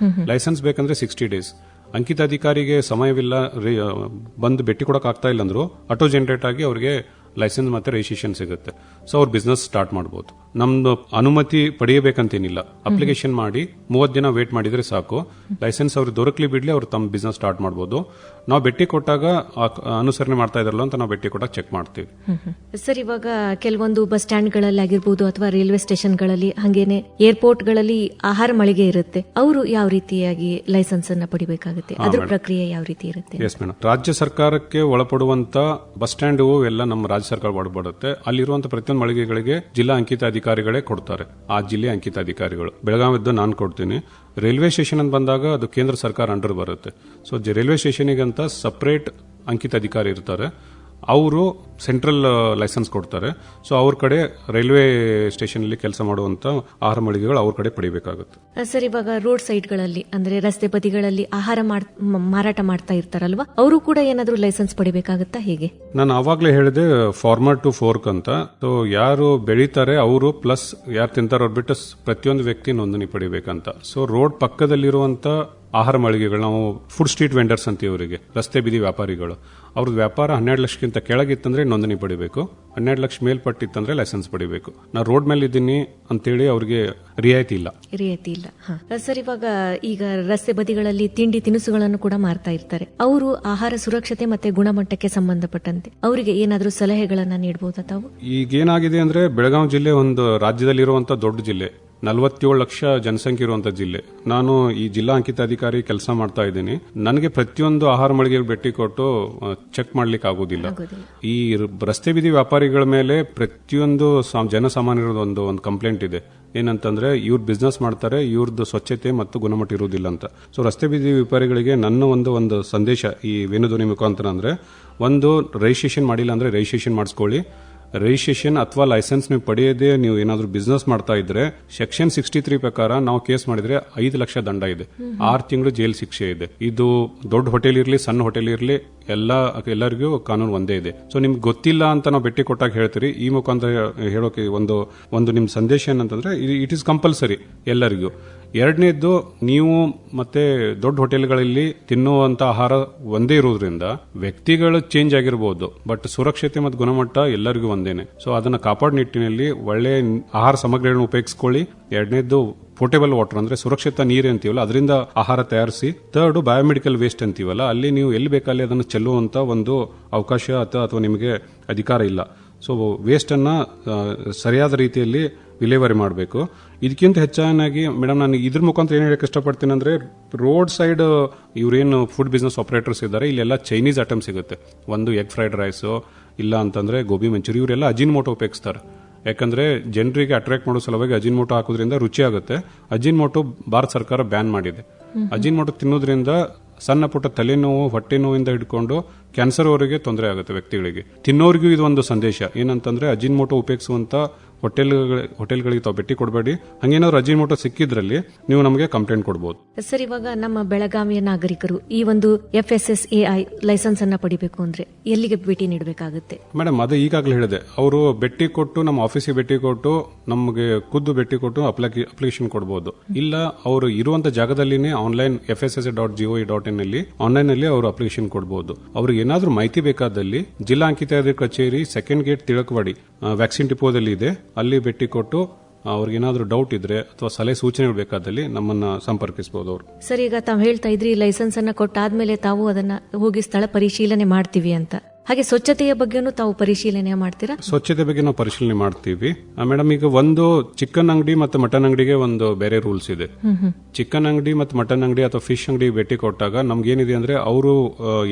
ಲೈಸೆನ್ಸ್ ಬೇಕಂದ್ರೆ 60 ಡೇಸ್. ಅಂಕಿತಾಧಿಕಾರಿಗೆ ಸಮಯವಿಲ್ಲ, ಬಂದು ಭೇಟಿ ಕೊಡಕ್ ಆಗ್ತಾ ಇಲ್ಲ ಅಂದ್ರು ಆಟೋ ಜನರೇಟ್ ಆಗಿ ಅವರಿಗೆ ಲೈಸೆನ್ಸ್ ಮತ್ತೆ ರಿಜಿಸ್ಟ್ರೇಷನ್ ಸಿಗುತ್ತೆ. ಸೊ ಅವ್ರ ಬಿಸ್ನೆಸ್ ಸ್ಟಾರ್ಟ್ ಮಾಡಬಹುದು. ನಮ್ದು ಅನುಮತಿ ಪಡೆಯಬೇಕಂತೇನಿಲ್ಲ. ಅಪ್ಲಿಕೇಶನ್ ಮಾಡಿ 30 ದಿನ ವೇಟ್ ಮಾಡಿದ್ರೆ ಸಾಕು. ಲೈಸೆನ್ಸ್ ಅವ್ರಿಗೆ ದೊರಕಲಿ ಬಿಡ್ಲಿ, ಅವ್ರು ತಮ್ಮ ಬಿಸ್ನೆಸ್ ಸ್ಟಾರ್ಟ್ ಮಾಡಬಹುದು. ನಾವು ಭೇಟಿ ಕೊಟ್ಟಾಗ ಅನುಸರಣೆ ಮಾಡ್ತಾ ಇದಾರಲ್ಲ ಅಂತ ನಾವು ಭೇಟಿ ಕೊಟ್ಟಾಗ ಚೆಕ್ ಮಾಡ್ತೀವಿ. ಸರ್, ಇವಾಗ ಕೆಲವೊಂದು ಬಸ್ ಸ್ಟ್ಯಾಂಡ್ಗಳಲ್ಲಿ ಆಗಿರ್ಬೋದು ಅಥವಾ ರೈಲ್ವೆ ಸ್ಟೇಷನ್ಗಳಲ್ಲಿ, ಹಾಗೇನೆ ಏರ್ಪೋರ್ಟ್ಗಳಲ್ಲಿ ಆಹಾರ ಮಳಿಗೆ ಇರುತ್ತೆ. ಅವರು ಯಾವ ರೀತಿಯಾಗಿ ಲೈಸೆನ್ಸ್ ಅನ್ನ ಪಡಿಬೇಕಾಗುತ್ತೆ? ಅದ್ರ ಪ್ರಕ್ರಿಯೆ ಯಾವ ರೀತಿ ಇರುತ್ತೆ? ಎಸ್ ಮೇಡಮ್, ರಾಜ್ಯ ಸರ್ಕಾರಕ್ಕೆ ಒಳಪಡುವಂತ ಬಸ್ ಸ್ಟ್ಯಾಂಡ್ ಎಲ್ಲ ನಮ್ಮ ರಾಜ್ಯ ಸರ್ಕಾರ ಒಳಪಡುತ್ತೆ. ಅಲ್ಲಿರುವಂತಹ ಪ್ರತಿಯೊಂದು ಮಳಿಗೆಗಳಿಗೆ ಜಿಲ್ಲಾ ಅಂಕಿತಾಧಿಕಾರಿಗಳೇ ಕೊಡ್ತಾರೆ. ಆ ಜಿಲ್ಲೆ ಅಂಕಿತಾಧಿಕಾರಿಗಳು ಬೆಳಗಾವಿದ್ದು ನಾನು ಕೊಡ್ತೀನಿ. ರೈಲ್ವೆ ಸ್ಟೇಷನ್ ಅಂತ ಬಂದಾಗ ಅದು ಕೇಂದ್ರ ಸರ್ಕಾರ ಅಂಡರ್ ಬರುತ್ತೆ. ಸೊ ರೈಲ್ವೆ ಸ್ಟೇಷನ್ಗಂತ ಸಪರೇಟ್ ಅಂಕಿತಾಧಿಕಾರಿ ಇರ್ತಾರೆ. ಅವರು ಸೆಂಟ್ರಲ್ ಲೈಸೆನ್ಸ್ ಕೊಡ್ತಾರೆ. ಸೊ ಅವ್ರ ಕಡೆ ರೈಲ್ವೆ ಸ್ಟೇಷನ್ ಅಲ್ಲಿ ಕೆಲಸ ಮಾಡುವಂತ ಆಹಾರ ಮಳಿಗೆಗಳು ಅವ್ರ ಕಡೆ ಪಡಿಬೇಕಾಗುತ್ತೆ. ಸರ್, ಇವಾಗ ರೋಡ್ ಸೈಡ್ಗಳಲ್ಲಿ ಅಂದ್ರೆ ರಸ್ತೆ ಬದಿಗಳಲ್ಲಿ ಆಹಾರ ಮಾರಾಟ ಮಾಡ್ತಾ ಇರ್ತಾರಲ್ವಾ, ಅವರು ಕೂಡ ಏನಾದ್ರೂ ಲೈಸೆನ್ಸ್ ಪಡಿಬೇಕಾಗುತ್ತಾ? ಹೇಗೆ? ನಾನು ಆವಾಗಲೇ ಹೇಳಿದೆ ಫಾರ್ಮರ್ ಟು ಫೋರ್ಕ್ ಅಂತ. ಸೊ ಯಾರು ಬೆಳೀತಾರೆ ಅವರು ಪ್ಲಸ್ ಯಾರು ತಿಂತಾರೋ ಅವ್ರು ಬಿಟ್ಟು ಪ್ರತಿಯೊಂದು ವ್ಯಕ್ತಿ ನೋಂದಣಿ ಪಡಿಬೇಕಂತ. ಸೊ ರೋಡ್ ಪಕ್ಕದಲ್ಲಿರುವಂತ ಆಹಾರ ಮಳಿಗೆಗಳು, ನಾವು ಫುಡ್ ಸ್ಟ್ರೀಟ್ ವೆಂಡರ್ಸ್ ಅಂತ ಇವರಿಗೆ ರಸ್ತೆ ಬೀದಿ ವ್ಯಾಪಾರಿಗಳು, ಅವ್ರದ್ದು ವ್ಯಾಪಾರ 12 ಲಕ್ಷಕ್ಕಿಂತ ಕೆಳಗಿತ್ತಂದ್ರೆ ನೋಂದಣಿ ಪಡಿಬೇಕು. 12 ಲಕ್ಷ ಮೇಲ್ಪಟ್ಟಿತ್ತಂದ್ರೆ ಲೈಸೆನ್ಸ್ ಪಡಿಬೇಕು. ನಾ ರೋಡ್ ಮೇಲೆ ಇದ್ದೀನಿ ಅಂತೇಳಿ ಅವ್ರಿಗೆ ರಿಯಾಯಿತಿ ಇಲ್ಲ. ಸರ್, ಇವಾಗ ಈಗ ರಸ್ತೆ ಬದಿಗಳಲ್ಲಿ ತಿಂಡಿ ತಿನಿಸುಗಳನ್ನು ಕೂಡ ಮಾರ್ತಾ ಇರ್ತಾರೆ. ಅವರು ಆಹಾರ ಸುರಕ್ಷತೆ ಮತ್ತೆ ಗುಣಮಟ್ಟಕ್ಕೆ ಸಂಬಂಧಪಟ್ಟಂತೆ ಅವರಿಗೆ ಏನಾದ್ರೂ ಸಲಹೆಗಳನ್ನ ನೀಡಬಹುದಾ ತಾವು? ಈಗೇನಾಗಿದೆ ಅಂದ್ರೆ ಬೆಳಗಾವಿ ಜಿಲ್ಲೆ ಒಂದು ರಾಜ್ಯದಲ್ಲಿರುವಂತ ದೊಡ್ಡ ಜಿಲ್ಲೆ, 47 ಲಕ್ಷ ಜನಸಂಖ್ಯೆ ಇರುವಂತಹ ಜಿಲ್ಲೆ. ನಾನು ಈ ಜಿಲ್ಲಾ ಅಂಕಿತಾಧಿಕಾರಿ ಕೆಲಸ ಮಾಡ್ತಾ ಇದ್ದೀನಿ. ನನಗೆ ಪ್ರತಿಯೊಂದು ಆಹಾರ ಮಳಿಗೆಗೆ ಭೇಟಿ ಕೊಟ್ಟು ಚೆಕ್ ಮಾಡ್ಲಿಕ್ಕೆ ಆಗೋದಿಲ್ಲ. ಈ ರಸ್ತೆ ಬೀದಿ ವ್ಯಾಪಾರಿಗಳ ಮೇಲೆ ಪ್ರತಿಯೊಂದು ಜನಸಾಮಾನ್ಯರದ ಒಂದು ಕಂಪ್ಲೇಂಟ್ ಇದೆ. ಏನಂತಂದ್ರೆ ಇವ್ರು ಬಿಸ್ನೆಸ್ ಮಾಡ್ತಾರೆ, ಇವ್ರದ್ದು ಸ್ವಚ್ಛತೆ ಮತ್ತು ಗುಣಮಟ್ಟ ಇರುವುದಿಲ್ಲ ಅಂತ. ಸೊ ರಸ್ತೆ ಬೀದಿ ವ್ಯಾಪಾರಿಗಳಿಗೆ ನನ್ನ ಒಂದು ಸಂದೇಶ ಈ ವೇಣುಧ್ವನಿ ಮುಖಾಂತರ ಅಂದ್ರೆ, ಒಂದು ರಿಜಿಸ್ಟ್ರೇಷನ್ ಮಾಡಿಲ್ಲ ಅಂದ್ರೆ ರಿಜಿಸ್ಟ್ರೇಷನ್ ಮಾಡಿಸ್ಕೊಳ್ಳಿ. ರಿಜಿಸ್ಟ್ರೇಷನ್ ಅಥವಾ ಲೈಸೆನ್ಸ್ ನೀವು ಪಡೆಯದೆ ನೀವು ಏನಾದರೂ ಬಿಸ್ನೆಸ್ ಮಾಡ್ತಾ ಇದ್ರೆ ಸೆಕ್ಷನ್ 63 ಪ್ರಕಾರ ನಾವು ಕೇಸ್ ಮಾಡಿದ್ರೆ 5 ಲಕ್ಷ ದಂಡ ಇದೆ, 6 ತಿಂಗಳು ಜೈಲ್ ಶಿಕ್ಷೆ ಇದೆ. ಇದು ದೊಡ್ಡ ಹೋಟೆಲ್ ಇರಲಿ ಸಣ್ಣ ಹೋಟೆಲ್ ಇರಲಿ ಎಲ್ಲರಿಗೂ ಕಾನೂನು ಒಂದೇ ಇದೆ. ಸೊ ನಿಮ್ಗೆ ಗೊತ್ತಿಲ್ಲ ಅಂತ ನಾವು ಭೇಟಿ ಕೊಟ್ಟಾಗ ಹೇಳ್ತೀರಿ. ಈ ಮುಖಾಂತರ ಹೇಳೋಕೆ ಒಂದು ನಿಮ್ ಸಂದೇಶ ಏನಂತಂದ್ರೆ ಇಟ್ ಈಸ್ ಕಂಪಲ್ಸರಿ ಎಲ್ಲರಿಗೂ. ಎರಡನೇದ್ದು, ನೀವು ಮತ್ತೆ ದೊಡ್ಡ ಹೋಟೆಲ್ಗಳಲ್ಲಿ ತಿನ್ನುವಂತ ಆಹಾರ ಒಂದೇ ಇರೋದ್ರಿಂದ ವ್ಯಕ್ತಿಗಳು ಚೇಂಜ್ ಆಗಿರಬಹುದು, ಬಟ್ ಸುರಕ್ಷತೆ ಮತ್ತು ಗುಣಮಟ್ಟ ಎಲ್ಲರಿಗೂ ಒಂದೇನೆ. ಸೊ ಅದನ್ನ ಕಾಪಾಡ ನಿಟ್ಟಿನಲ್ಲಿ ಒಳ್ಳೆ ಆಹಾರ ಸಾಮಗ್ರಿಗಳನ್ನು ಉಪಯೋಗಿಸ್ಕೊಳ್ಳಿ. ಎರಡನೇದ್ದು ಪೋರ್ಟೇಬಲ್ ವಾಟರ್ ಅಂದ್ರೆ ಸುರಕ್ಷಿತ ನೀರು ಅಂತೀವಲ್ಲ, ಅದರಿಂದ ಆಹಾರ ತಯಾರಿಸಿ. ಥರ್ಡ್, ಬಯೋಮೆಡಿಕಲ್ ವೇಸ್ಟ್ ಅಂತೀವಲ್ಲ, ಅಲ್ಲಿ ನೀವು ಎಲ್ಲಿ ಬೇಕಲ್ಲಿ ಅದನ್ನು ಚೆಲ್ಲುವಂತ ಒಂದು ಅವಕಾಶ ಅಥವಾ ನಿಮಗೆ ಅಧಿಕಾರ ಇಲ್ಲ. ಸೊ ವೇಸ್ಟ್ ಅನ್ನ ಸರಿಯಾದ ರೀತಿಯಲ್ಲಿ ವಿಲೇವಾರಿ ಮಾಡಬೇಕು. ಇದಕ್ಕಿಂತ ಹೆಚ್ಚಾಗಿ ಮೇಡಮ್, ನಾನು ಇದ್ರ ಮುಖಾಂತರ ಏನು ಹೇಳಕ್ಕೆ ಇಷ್ಟಪಡ್ತೀನಿ ಅಂದ್ರೆ, ರೋಡ್ ಸೈಡ್ ಇವ್ರೇನು ಫುಡ್ ಬಿಸ್ನೆಸ್ ಆಪರೇಟರ್ಸ್ ಇದ್ದಾರೆ, ಇಲ್ಲೆಲ್ಲ ಚೈನೀಸ್ ಐಟಮ್ ಸಿಗುತ್ತೆ. ಒಂದು ಎಗ್ ಫ್ರೈಡ್ ರೈಸ್, ಇಲ್ಲ ಅಂತಂದ್ರೆ ಗೋಬಿ ಮಂಚೂರಿ, ಇವರೆಲ್ಲ ಅಜಿನೋಮೋಟೊ ಉಪಯೋಗಿಸ್ತಾರೆ. ಯಾಕಂದ್ರೆ ಜನರಿಗೆ ಅಟ್ರಾಕ್ಟ್ ಮಾಡೋ ಸಲುವಾಗಿ ಅಜಿನೋಮೋಟೊ ಹಾಕೋದ್ರಿಂದ ರುಚಿ ಆಗುತ್ತೆ. ಅಜಿನೋಮೋಟೊ ಭಾರತ ಸರ್ಕಾರ ಬ್ಯಾನ್ ಮಾಡಿದೆ. ಅಜಿನೋಮೋಟೊ ತಿನ್ನೋದ್ರಿಂದ ಸಣ್ಣ ಪುಟ್ಟ ತಲೆನೋವು, ಹೊಟ್ಟೆ ನೋವಿಂದ ಹಿಡ್ಕೊಂಡು ಕ್ಯಾನ್ಸರ್ ವರೆಗೆ ತೊಂದರೆ ಆಗುತ್ತೆ ವ್ಯಕ್ತಿಗಳಿಗೆ. ತಿನ್ನೋರಿಗೂ ಇದು ಒಂದು ಸಂದೇಶ ಏನಂತಂದ್ರೆ, ಅಜಿನೋಮೋಟೊ ಉಪಯೋಗಿಸುವಂತ ಹೋಟೆಲ್ಗಳಿಗೆ ತಾವು ಭೇಟಿ ಕೊಡಬೇಡಿ. ಹಂಗೇನಾದ್ರು ಅಜಿನೋಮೋಟೊ ಸಿಕ್ಕಿದ್ರಲ್ಲಿ ನೀವು ನಮಗೆ ಕಂಪ್ಲೇಂಟ್ ಕೊಡಬಹುದು. ಸರ್, ಇವಾಗ ನಮ್ಮ ಬೆಳಗಾವಿಯ ನಾಗರಿಕರು ಈ ಒಂದು FSSAI ಲೈಸೆನ್ಸ್ ಅನ್ನ ಪಡಿಬೇಕು ಅಂದ್ರೆ ಎಲ್ಲಿಗೆ ಭೇಟಿ ನೀಡಬೇಕಾಗುತ್ತೆ? ಮೇಡಮ್, ಅದು ಈಗಾಗಲೇ ಹೇಳಿದೆ. ಅವರು ಭೇಟಿ ಕೊಟ್ಟು ನಮ್ಮ ಆಫೀಸಿಗೆ ಭೇಟಿ ಕೊಟ್ಟು ನಮಗೆ ಖುದ್ದು ಭೇಟಿ ಕೊಟ್ಟು ಅಪ್ಲಿಕೇಶನ್ ಕೊಡಬಹುದು. ಇಲ್ಲ ಅವರು ಇರುವಂತ ಜಾಗದಲ್ಲಿನೇ ಆನ್ಲೈನ್ FSSA.gov.in ಅಲ್ಲಿ ಆನ್ಲೈನ್ ಅಲ್ಲಿ ಅವರು ಅಪ್ಲಿಕೇಶನ್ ಕೊಡಬಹುದು. ಅವ್ರಿಗೆ ಏನಾದ್ರೂ ಮಾಹಿತಿ ಬೇಕಾದಲ್ಲಿ ಜಿಲ್ಲಾ ಅಂಕಿತಾಧಿಕಾರಿ ಕಚೇರಿ 2nd ಗೇಟ್ ತಿಳಕವಾಡಿ ವ್ಯಾಕ್ಸಿನ್ ಡಿಪೋದಲ್ಲಿ ಇದೆ. ಅಲ್ಲಿ ಭೇಟಿ ಕೊಟ್ಟು ಅವ್ರಿಗೇನಾದ್ರೂ ಡೌಟ್ ಇದ್ರೆ ಅಥವಾ ಸಲಹೆ ಸೂಚನೆಗಳು ಬೇಕಾದಲ್ಲಿ ನಮ್ಮನ್ನ ಸಂಪರ್ಕಿಸಬಹುದು ಅವರು. ಸರ್, ಈಗ ತಾವು ಹೇಳ್ತಾ ಇದ್ರಿ ಲೈಸೆನ್ಸ್ ಅನ್ನ ಕೊಟ್ಟಾದ್ಮೇಲೆ ತಾವು ಅದನ್ನ ಹೋಗಿ ಸ್ಥಳ ಪರಿಶೀಲನೆ ಮಾಡ್ತೀವಿ ಅಂತ. ಹಾಗೆ ಸ್ವಚ್ಛತೆಯ ಬಗ್ಗೆನೂ ತಾವು ಪರಿಶೀಲನೆ ಮಾಡ್ತೀರಾ? ಸ್ವಚ್ಛತೆ ಬಗ್ಗೆ ನಾವು ಪರಿಶೀಲನೆ ಮಾಡ್ತೀವಿ ಮೇಡಮ್. ಈಗ ಒಂದು ಚಿಕನ್ ಅಂಗಡಿ ಮತ್ತು ಮಟನ್ ಅಂಗಡಿಗೆ ಒಂದು ಬೇರೆ ರೂಲ್ಸ್ ಇದೆ. ಚಿಕನ್ ಅಂಗಡಿ ಮತ್ತು ಮಟನ್ ಅಂಗಡಿ ಅಥವಾ ಫಿಶ್ ಅಂಗಡಿ ಭೇಟಿ ಕೊಟ್ಟಾಗ ನಮ್ಗೇನಿದೆ ಅಂದ್ರೆ, ಅವರು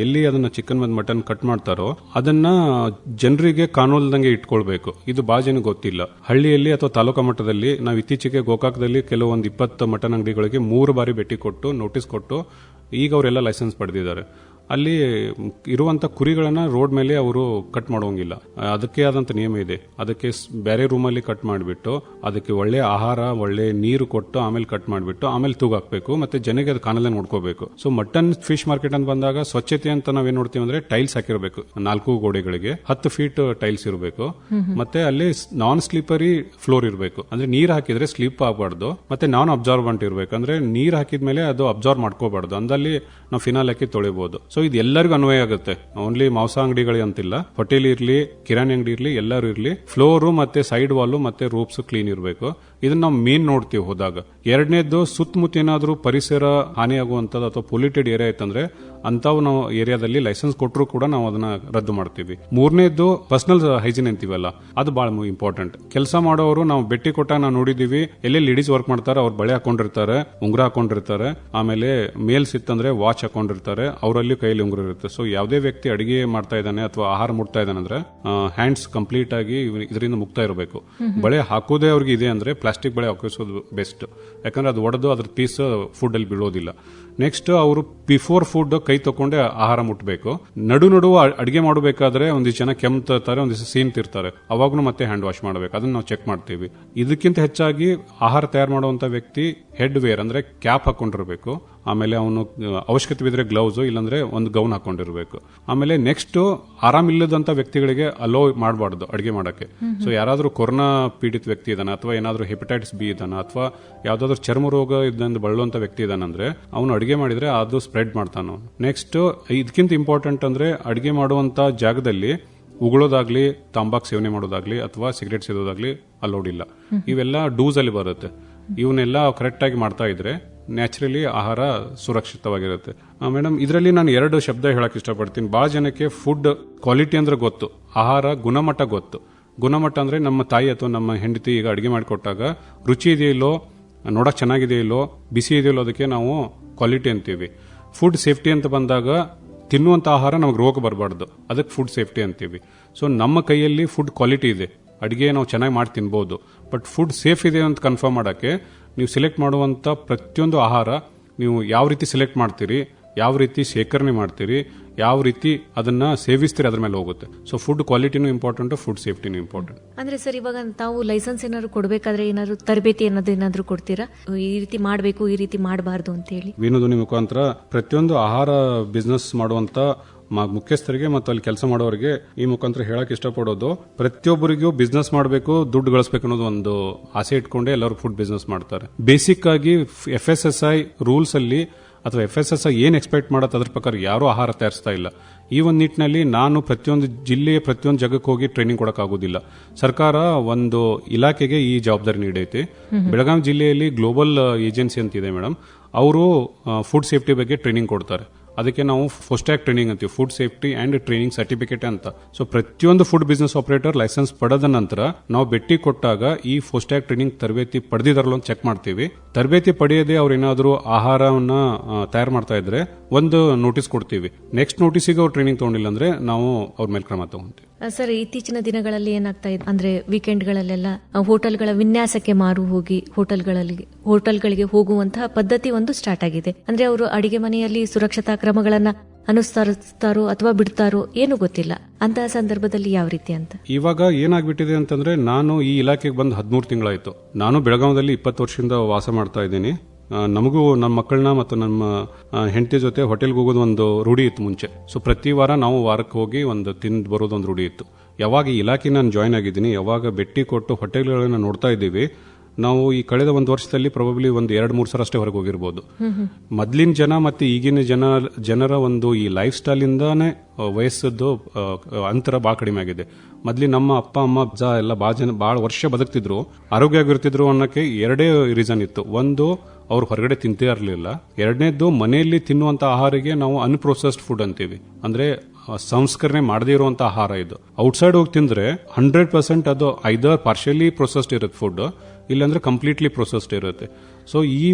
ಎಲ್ಲಿ ಅದನ್ನ ಚಿಕನ್ ಮತ್ತು ಮಟನ್ ಕಟ್ ಮಾಡ್ತಾರೋ ಅದನ್ನ ಜನರಿಗೆ ಕಾನೂನದಂಗೆ ಇಟ್ಕೊಳ್ಬೇಕು. ಇದು ಬಹಳ ಜನ ಗೊತ್ತಿಲ್ಲ. ಹಳ್ಳಿಯಲ್ಲಿ ಅಥವಾ ತಾಲೂಕಾ ಮಟ್ಟದಲ್ಲಿ ನಾವು ಇತ್ತೀಚೆಗೆ ಗೋಕಾಕದಲ್ಲಿ ಕೆಲವೊಂದು 20 ಮಟನ್ ಅಂಗಡಿಗಳಿಗೆ 3 ಬಾರಿ ಭೇಟಿ ಕೊಟ್ಟು ನೋಟಿಸ್ ಕೊಟ್ಟು ಈಗ ಅವರೆಲ್ಲ ಲೈಸೆನ್ಸ್ ಪಡೆದಿದ್ದಾರೆ. ಅಲ್ಲಿ ಇರುವಂತ ಕುರಿಗಳನ್ನ ರೋಡ್ ಮೇಲೆ ಅವರು ಕಟ್ ಮಾಡೋಂಗಿಲ್ಲ. ಅದಕ್ಕೆ ಆದಂತ ನಿಯಮ ಇದೆ. ಅದಕ್ಕೆ ಬೇರೆ ರೂಮಲ್ಲಿ ಕಟ್ ಮಾಡಿಬಿಟ್ಟು ಅದಕ್ಕೆ ಒಳ್ಳೆ ಆಹಾರ ಒಳ್ಳೆ ನೀರು ಕೊಟ್ಟು ಆಮೇಲೆ ಕಟ್ ಮಾಡಿಬಿಟ್ಟು ಆಮೇಲೆ ತೂಗ ಹಾಕ್ಬೇಕು. ಮತ್ತೆ ಜನಗೆ ಅದು ಕಾಣಲ್ಲ ನೋಡ್ಕೋಬೇಕು. ಸೊ ಮಟನ್ ಫಿಶ್ ಮಾರ್ಕೆಟ್ ಅಂತ ಬಂದಾಗ ಸ್ವಚ್ಛತೆ ಅಂತ ನಾವೇನ್ ನೋಡ್ತೀವಿ ಅಂದ್ರೆ ಟೈಲ್ಸ್ ಹಾಕಿರಬೇಕು. 4 ಗೋಡೆಗಳಿಗೆ 10 ಫೀಟ್ ಟೈಲ್ಸ್ ಇರಬೇಕು. ಮತ್ತೆ ಅಲ್ಲಿ ನಾನ್ ಸ್ಲಿಪರಿ ಫ್ಲೋರ್ ಇರಬೇಕು. ಅಂದ್ರೆ ನೀರ್ ಹಾಕಿದ್ರೆ ಸ್ಲಿಪ್ ಆಗಬಾರ್ದು. ಮತ್ತೆ ನಾನ್ ಅಬ್ಸಾರ್ಬೆಂಟ್ ಇರಬೇಕು. ಅಂದ್ರೆ ನೀರ್ ಹಾಕಿದ್ಮೇಲೆ ಅದು ಅಬ್ಸಾರ್ವ್ ಮಾಡ್ಕೋಬಾರ್ದು. ಅಂದಲ್ಲಿ ನಾವು ಫಿನಾಲ್ ಹಾಕಿ ತೊಳಿಬಹುದು. ಸೊ ಇದು ಎಲ್ಲರಿಗೂ ಅನ್ವಯ ಆಗುತ್ತೆ. ಓನ್ಲಿ ಮಾಂಸ ಅಂಗಡಿಗಳಿಗೆ ಅಂತಿಲ್ಲ, ಹೋಟೆಲ್ ಇರ್ಲಿ, ಕಿರಾಣಿ ಅಂಗಡಿ ಇರ್ಲಿ, ಎಲ್ಲರೂ ಇರ್ಲಿ, ಫ್ಲೋರ್ ಮತ್ತೆ ಸೈಡ್ ವಾಲ್ ಮತ್ತೆ ರೂಪ್ಸ್ ಕ್ಲೀನ್ ಇರಬೇಕು. ಇದನ್ನ ನಾವು ಮೇನ್ ನೋಡ್ತೀವಿ ಹೋದಾಗ. ಎರಡನೇದ್ದು ಸುತ್ತಮುತ್ತ ಏನಾದ್ರೂ ಪರಿಸರ ಹಾನಿಯಾಗುವಂತದ್ದು ಅಥವಾ ಪೊಲ್ಯೂಟೆಡ್ ಏರಿಯಾ ಐತಂದ್ರೆ ಅಂತಾವ್ ನಾವು ಏರಿಯಾದಲ್ಲಿ ಲೈಸೆನ್ಸ್ ಕೊಟ್ಟರು ಕೂಡ ನಾವು ಅದನ್ನ ರದ್ದು ಮಾಡ್ತೀವಿ. ಮೂರನೇದ್ದು ಪರ್ಸನಲ್ ಹೈಜೀನ್ ಅಂತೀವಲ್ಲ, ಅದು ಬಹಳ ಇಂಪಾರ್ಟೆಂಟ್. ಕೆಲಸ ಮಾಡೋರು ನಾವು ಭೇಟಿ ಕೊಟ್ಟಾಗ ನಾವು ನೋಡಿದೀವಿ, ಎಲ್ಲೇ ಲೇಡೀಸ್ ವರ್ಕ್ ಮಾಡ್ತಾರೆ ಅವ್ರು ಬಳೆ ಹಾಕೊಂಡಿರ್ತಾರೆ, ಉಂಗುರ ಹಾಕೊಂಡಿರ್ತಾರೆ, ಆಮೇಲೆ ಮೇಲ್ಸ್ ಇತ್ತಂದ್ರೆ ವಾಚ್ ಹಾಕೊಂಡಿರ್ತಾರೆ, ಅವರಲ್ಲಿ ಕೈಯಲ್ಲಿ ಉಂಗುರ ಇರುತ್ತೆ. ಸೊ ಯಾವುದೇ ವ್ಯಕ್ತಿ ಅಡಿಗೆ ಮಾಡ್ತಾ ಇದ್ದಾನೆ ಅಥವಾ ಆಹಾರ ಮುಟ್ತಾ ಇದ್ದಾನೆ ಅಂದ್ರೆ ಹ್ಯಾಂಡ್ಸ್ ಕಂಪ್ಲೀಟ್ ಆಗಿ ಇದರಿಂದ ಮುಕ್ತ ಇರಬೇಕು. ಬಳೆ ಹಾಕೋದೇ ಅವ್ರಿಗೆ ಇದೆ ಅಂದ್ರೆ ಪ್ಲಾಸ್ಟಿಕ್ ಬಳೆ ಹಾಕಿಸೋದು ಬೆಸ್ಟ್. ಯಾಕಂದ್ರೆ ಅದು ಒಡೆದು ಅದ್ರ ಪೀಸ್ ಫುಡ್ ಅಲ್ಲಿ ಬೀಳೋದಿಲ್ಲ. ನೆಕ್ಸ್ಟ್ ಅವರು ಬಿಫೋರ್ ಫುಡ್ ಕೈ ತಕೊಂಡೆ ಆಹಾರ ಮುಟ್ಟಬೇಕು. ನಡು ಅಡಿಗೆ ಮಾಡಬೇಕಾದ್ರೆ ಒಂದಿಷ್ಟು ಜನ ಕೆಮ್ತಾರೆ, ಒಂದಿಷ್ಟು ಸೀನ್ತಿರ್ತಾರೆ, ಅವಾಗೂ ಮತ್ತೆ ಹ್ಯಾಂಡ್ ವಾಶ್ ಮಾಡಬೇಕು. ಅದನ್ನ ನಾವು ಚೆಕ್ ಮಾಡ್ತೀವಿ. ಇದಕ್ಕಿಂತ ಹೆಚ್ಚಾಗಿ ಆಹಾರ ತಯಾರು ಮಾಡುವಂತ ವ್ಯಕ್ತಿ ಹೆಡ್ ವೇರ್ ಅಂದ್ರೆ ಕ್ಯಾಪ್ ಹಾಕೊಂಡಿರ್ಬೇಕು. ಆಮೇಲೆ ಅವನು ಅವಶ್ಯಕತೆ ಬಿದ್ರೆ ಗ್ಲೌಸ್, ಇಲ್ಲಾಂದ್ರೆ ಒಂದು ಗೌನ್ ಹಾಕೊಂಡಿರ್ಬೇಕು. ಆಮೇಲೆ ನೆಕ್ಸ್ಟ್ ಆರಾಮಿಲ್ಲದಂತ ವ್ಯಕ್ತಿಗಳಿಗೆ ಅಲೋ ಮಾಡಬಾರ್ದು ಅಡಿಗೆ ಮಾಡಕ್ಕೆ. ಸೊ ಯಾರಾದ್ರೂ ಕೊರೋನಾ ಪೀಡಿತ ವ್ಯಕ್ತಿ ಇದಾನ ಅಥವಾ ಏನಾದ್ರೂ ಹೆಪಟೈಟಿಸ್ ಬಿ ಇದಾನ ಅಥವಾ ಯಾವ್ದಾದ್ರು ಚರ್ಮ ರೋಗ ಇದ್ದಂತ ಬಳಲುವಂತ ವ್ಯಕ್ತಿ ಇದಾನಂದ್ರೆ ಅವನು ಅಡಿಗೆ ಮಾಡಿದ್ರೆ ಅದು ಸ್ಪ್ರೆಡ್ ಮಾಡ್ತಾನ. ನೆಕ್ಸ್ಟ್ ಇದಕ್ಕಿಂತ ಇಂಪಾರ್ಟೆಂಟ್ ಅಂದ್ರೆ ಅಡಿಗೆ ಮಾಡುವಂತ ಜಾಗದಲ್ಲಿ ಉಗುಳೋದಾಗ್ಲಿ, ತಂಬಾಕು ಸೇವನೆ ಮಾಡೋದಾಗ್ಲಿ ಅಥವಾ ಸಿಗರೇಟ್ ಸೇದೋದಾಗ್ಲಿ ಅಲೋಡ್ ಇಲ್ಲ. ಇವೆಲ್ಲ ಡೂಸ್ ಅಲ್ಲಿ ಬರುತ್ತೆ. ಇವನ್ನೆಲ್ಲ ಕರೆಕ್ಟ್ ಆಗಿ ಮಾಡ್ತಾ ಇದ್ರೆ ನ್ಯಾಚುರಲಿ ಆಹಾರ ಸುರಕ್ಷಿತವಾಗಿರುತ್ತೆ. ಮೇಡಮ್, ಇದರಲ್ಲಿ ನಾನು 2 ಶಬ್ದ ಹೇಳಕ್ ಇಷ್ಟಪಡ್ತೀನಿ. ಬಹಳ ಜನಕ್ಕೆ ಫುಡ್ ಕ್ವಾಲಿಟಿ ಅಂದ್ರೆ ಗೊತ್ತು, ಆಹಾರ ಗುಣಮಟ್ಟ ಗೊತ್ತು. ಗುಣಮಟ್ಟ ಅಂದ್ರೆ ನಮ್ಮ ತಾಯಿ ಅಥವಾ ನಮ್ಮ ಹೆಂಡತಿ ಈಗ ಅಡಿಗೆ ಮಾಡಿಕೊಟ್ಟಾಗ ರುಚಿ ಇದೆಯಿಲ್ಲೋ, ನೋಡಕ್ ಚೆನ್ನಾಗಿದೆಯಿಲ್ಲೋ, ಬಿಸಿ ಇದೆಯಲ್ಲೋ, ಅದಕ್ಕೆ ನಾವು ಕ್ವಾಲಿಟಿ ಅಂತೀವಿ. ಫುಡ್ ಸೇಫ್ಟಿ ಅಂತ ಬಂದಾಗ ತಿನ್ನುವಂತ ಆಹಾರ ನಮಗೆ ರೋಗ ಬರಬಾರ್ದು, ಅದಕ್ಕೆ ಫುಡ್ ಸೇಫ್ಟಿ ಅಂತೀವಿ. ಸೊ ನಮ್ಮ ಕೈಯಲ್ಲಿ ಫುಡ್ ಕ್ವಾಲಿಟಿ ಇದೆ, ಅಡಿಗೆ ನಾವು ಚೆನ್ನಾಗಿ ಮಾಡಿ ತಿನ್ಬಹುದು. ಬಟ್ ಫುಡ್ ಸೇಫ್ ಇದೆ ಅಂತ ಕನ್ಫರ್ಮ್ ಮಾಡಕ್ಕೆ ನೀವು ಸೆಲೆಕ್ಟ್ ಮಾಡುವಂತ ಪ್ರತಿಯೊಂದು ಆಹಾರ ನೀವು ಯಾವ ರೀತಿ ಸೆಲೆಕ್ಟ್ ಮಾಡ್ತೀರಿ, ಯಾವ ರೀತಿ ಶೇಖರಣೆ ಮಾಡ್ತೀರಿ, ಯಾವ ರೀತಿ ಅದನ್ನ ಸೇವಿಸ್ತೀರಿ, ಅದ್ರ ಮೇಲೆ ಹೋಗುತ್ತೆ. ಸೊ ಫುಡ್ ಕ್ವಾಲಿಟಿನೂ ಇಂಪಾರ್ಟೆಂಟ್, ಫುಡ್ ಸೇಫ್ಟಿನೂ ಇಂಪಾರ್ಟೆಂಟ್. ಅಂದ್ರೆ ಸರ್, ಇವಾಗ ತಾವು ಲೈಸೆನ್ಸ್ ಏನಾದ್ರು ಕೊಡಬೇಕಾದ್ರೆ ಏನಾದ್ರು ತರಬೇತಿ ಏನಾದ್ರು ಕೊಡ್ತೀರಾ, ಈ ರೀತಿ ಮಾಡಬೇಕು, ಈ ರೀತಿ ಮಾಡಬಾರ್ದು ಅಂತ ಹೇಳಿ? ವಿನೋದನಿ ಮುಖಾಂತರ ಪ್ರತಿಯೊಂದು ಆಹಾರ ಬಿಸ್ನೆಸ್ ಮಾಡುವಂತ ಮುಖ್ಯಸ್ಥರಿಗೆ ಮತ್ತು ಅಲ್ಲಿ ಕೆಲಸ ಮಾಡೋರಿಗೆ ಈ ಮುಖಾಂತರ ಹೇಳಕ್ ಇಷ್ಟಪಡೋದು, ಪ್ರತಿಯೊಬ್ಬರಿಗೂ ಬಿಸ್ನೆಸ್ ಮಾಡಬೇಕು, ದುಡ್ಡು ಗಳಿಸಬೇಕು ಅನ್ನೋದು ಒಂದು ಆಸೆ ಇಟ್ಕೊಂಡೆ ಎಲ್ಲರೂ ಫುಡ್ ಬಿಸ್ನೆಸ್ ಮಾಡ್ತಾರೆ. ಬೇಸಿಕ್ ಆಗಿ FSSAI ರೂಲ್ಸ್ ಅಲ್ಲಿ ಅಥವಾ FSSAI ಏನ್ ಎಕ್ಸ್ಪೆಕ್ಟ್ ಮಾಡತ್ತೆ ಅದ್ರ ಪ್ರಕಾರ ಯಾರು ಆಹಾರ ತಯಾರಿಸ್ತಾ ಇಲ್ಲ. ಈ ಒಂದು ನಿಟ್ಟಿನಲ್ಲಿ ನಾನು ಪ್ರತಿಯೊಂದು ಜಿಲ್ಲೆಯ ಪ್ರತಿಯೊಂದು ಜಾಗಕ್ಕೆ ಹೋಗಿ ಟ್ರೈನಿಂಗ್ ಕೊಡಕ್ ಆಗೋದಿಲ್ಲ. ಸರ್ಕಾರ ಒಂದು ಇಲಾಖೆಗೆ ಈ ಜವಾಬ್ದಾರಿ ನೀಡೈತಿ. ಬೆಳಗಾವಿ ಜಿಲ್ಲೆಯಲ್ಲಿ ಗ್ಲೋಬಲ್ ಏಜೆನ್ಸಿ ಅಂತ ಇದೆ ಮೇಡಮ್, ಅವರು ಫುಡ್ ಸೇಫ್ಟಿ ಬಗ್ಗೆ ಟ್ರೈನಿಂಗ್ ಕೊಡ್ತಾರೆ. ಅದಕ್ಕೆ ನಾವು ಫೋಸ್ಟ್ಯಾಕ್ ಟ್ರೈನಿಂಗ್ ಅಂತೀವಿ, food safety and training certificate ಅಂತ. ಸೊ ಪ್ರತಿಯೊಂದು ಫುಡ್ ಬಿಸ್ನೆಸ್ ಆಪರೇಟರ್ ಲೈಸೆನ್ಸ್ ಪಡೆದ ನಂತರ ನಾವು ಭೇಟಿ ಕೊಟ್ಟಾಗ ಈ ಫೋಸ್ಟ್ಯಾಕ್ ಟ್ರೈನಿಂಗ್ ತರಬೇತಿ ಪಡೆದಿದಾರಲ್ಲ ಅಂತ ಚೆಕ್ ಮಾಡ್ತೀವಿ. ತರಬೇತಿ ಪಡೆಯದೆ ಅವ್ರು ಏನಾದ್ರು ಆಹಾರವನ್ನ ತಯಾರು ಮಾಡ್ತಾ ಇದ್ರೆ ಒಂದು ನೋಟಿಸ್ ಕೊಡ್ತೀವಿ. ನೆಕ್ಸ್ಟ್ ನೋಟಿಸಿಗೆ ಅವ್ರು ಟ್ರೈನಿಂಗ್ ತಗೊಂಡಿಲ್ಲ ಅಂದ್ರೆ ನಾವು ಅವ್ರ ಮೇಲೆ ಕ್ರಮ ತಗೊಂತೀವಿ. ಸರ್, ಇತ್ತೀಚಿನ ದಿನಗಳಲ್ಲಿ ಏನಾಗ್ತಾ ಇದೆ ಅಂದ್ರೆ ವೀಕೆಂಡ್ಗಳಲ್ಲೆಲ್ಲ ಹೋಟೆಲ್ಗಳ ವಿನ್ಯಾಸಕ್ಕೆ ಮಾರು ಹೋಗಿ ಹೋಟೆಲ್ಗಳಿಗೆ ಹೋಗುವಂತಹ ಪದ್ಧತಿ ಒಂದು ಸ್ಟಾರ್ಟ್ ಆಗಿದೆ. ಅಂದ್ರೆ ಅವರು ಅಡಿಗೆ ಮನೆಯಲ್ಲಿ ಸುರಕ್ಷತಾ ಕ್ರಮಗಳನ್ನ ಅನುಸರಿಸ್ತಾರೋ ಅಥವಾ ಬಿಡ್ತಾರೋ ಏನು ಗೊತ್ತಿಲ್ಲ. ಅಂತಹ ಸಂದರ್ಭದಲ್ಲಿ ಯಾವ ರೀತಿ ಅಂತ ಇವಾಗ ಏನಾಗ್ಬಿಟ್ಟಿದೆ ಅಂತಂದ್ರೆ, ನಾನು ಈ ಇಲಾಖೆಗೆ ಬಂದು 13 ತಿಂಗಳಾಯ್ತು. ನಾನು ಬೆಳಗಾವದಲ್ಲಿ 20 ವರ್ಷದಿಂದ ವಾಸ ಮಾಡ್ತಾ ಇದ್ದೀನಿ. ನಮಗೂ ನಮ್ಮ ಮಕ್ಕಳನ್ನ ಮತ್ತು ನಮ್ಮ ಹೆಂಡತಿ ಜೊತೆ ಹೋಟೆಲ್ಗೆ ಹೋಗೋದು ಒಂದು ರೂಢಿ ಇತ್ತು ಮುಂಚೆ. ಸೊ ಪ್ರತಿ ವಾರ ನಾವು ವಾರಕ್ಕೆ ಹೋಗಿ ಒಂದು ತಿಂದು ಬರೋದು ಒಂದು ರೂಢಿ ಇತ್ತು. ಯಾವಾಗ ಈ ಇಲಾಖೆ ನಾನು ಜಾಯ್ನ್ ಆಗಿದ್ದೀನಿ, ಯಾವಾಗ ಭೇಟಿ ಕೊಟ್ಟು ಹೋಟೆಲ್ಗಳನ್ನ ನೋಡ್ತಾ ಇದ್ದೀವಿ, ನಾವು ಈ ಕಳೆದ ಒಂದು ವರ್ಷದಲ್ಲಿ ಪ್ರಾಬಬ್ಲಿ ಒಂದು 2-3 ಸಲ ಅಷ್ಟೇ ಹೊರಗೆ ಹೋಗಿರ್ಬೋದು. ಮೊದ್ಲಿನ ಜನ ಮತ್ತೆ ಈಗಿನ ಜನರ ಒಂದು ಈ ಲೈಫ್ ಸ್ಟೈಲ್ ಇಂದಾನೆ ವಯಸ್ಸದ್ದು ಅಂತರ ಬಹಳ ಕಡಿಮೆ ಆಗಿದೆ. ಮೊದ್ಲಿ ನಮ್ಮ ಅಪ್ಪ ಅಮ್ಮ ಅಜ್ಜ ಎಲ್ಲ ಬಹಳ ವರ್ಷ ಬದುಕ್ತಿದ್ರು, ಆರೋಗ್ಯವಾಗಿರ್ತಿದ್ರು ಅನ್ನೋಕೆ 2 ರೀಸನ್ ಇತ್ತು. ಒಂದು, ಅವ್ರು ಹೊರಗಡೆ ತಿಂತೇ ಇರಲಿಲ್ಲ. ಎರಡನೇದ್ದು, ಮನೆಯಲ್ಲಿ ತಿನ್ನುವಂತ ಆಹಾರಿಗೆ ನಾವು ಅನ್ಪ್ರೊಸೆಸ್ಡ್ ಫುಡ್ ಅಂತೀವಿ. ಅಂದ್ರೆ ಸಂಸ್ಕರಣೆ ಮಾಡದೇ ಇರುವಂತ ಆಹಾರ ಇದು. ಔಟ್ಸೈಡ್ ಹೋಗಿ ತಿಂದ್ರೆ 100% ಅದು ಐದರ್ ಪಾರ್ಷಿಯಲಿ ಪ್ರೊಸೆಸ್ಡ್ ಇರುತ್ತೆ ಫುಡ್, ಇಲ್ಲಾಂದ್ರೆ ಕಂಪ್ಲೀಟ್ಲಿ ಪ್ರೊಸೆಸ್ಡ್ ಇರುತ್ತೆ. ಸೊ ಈ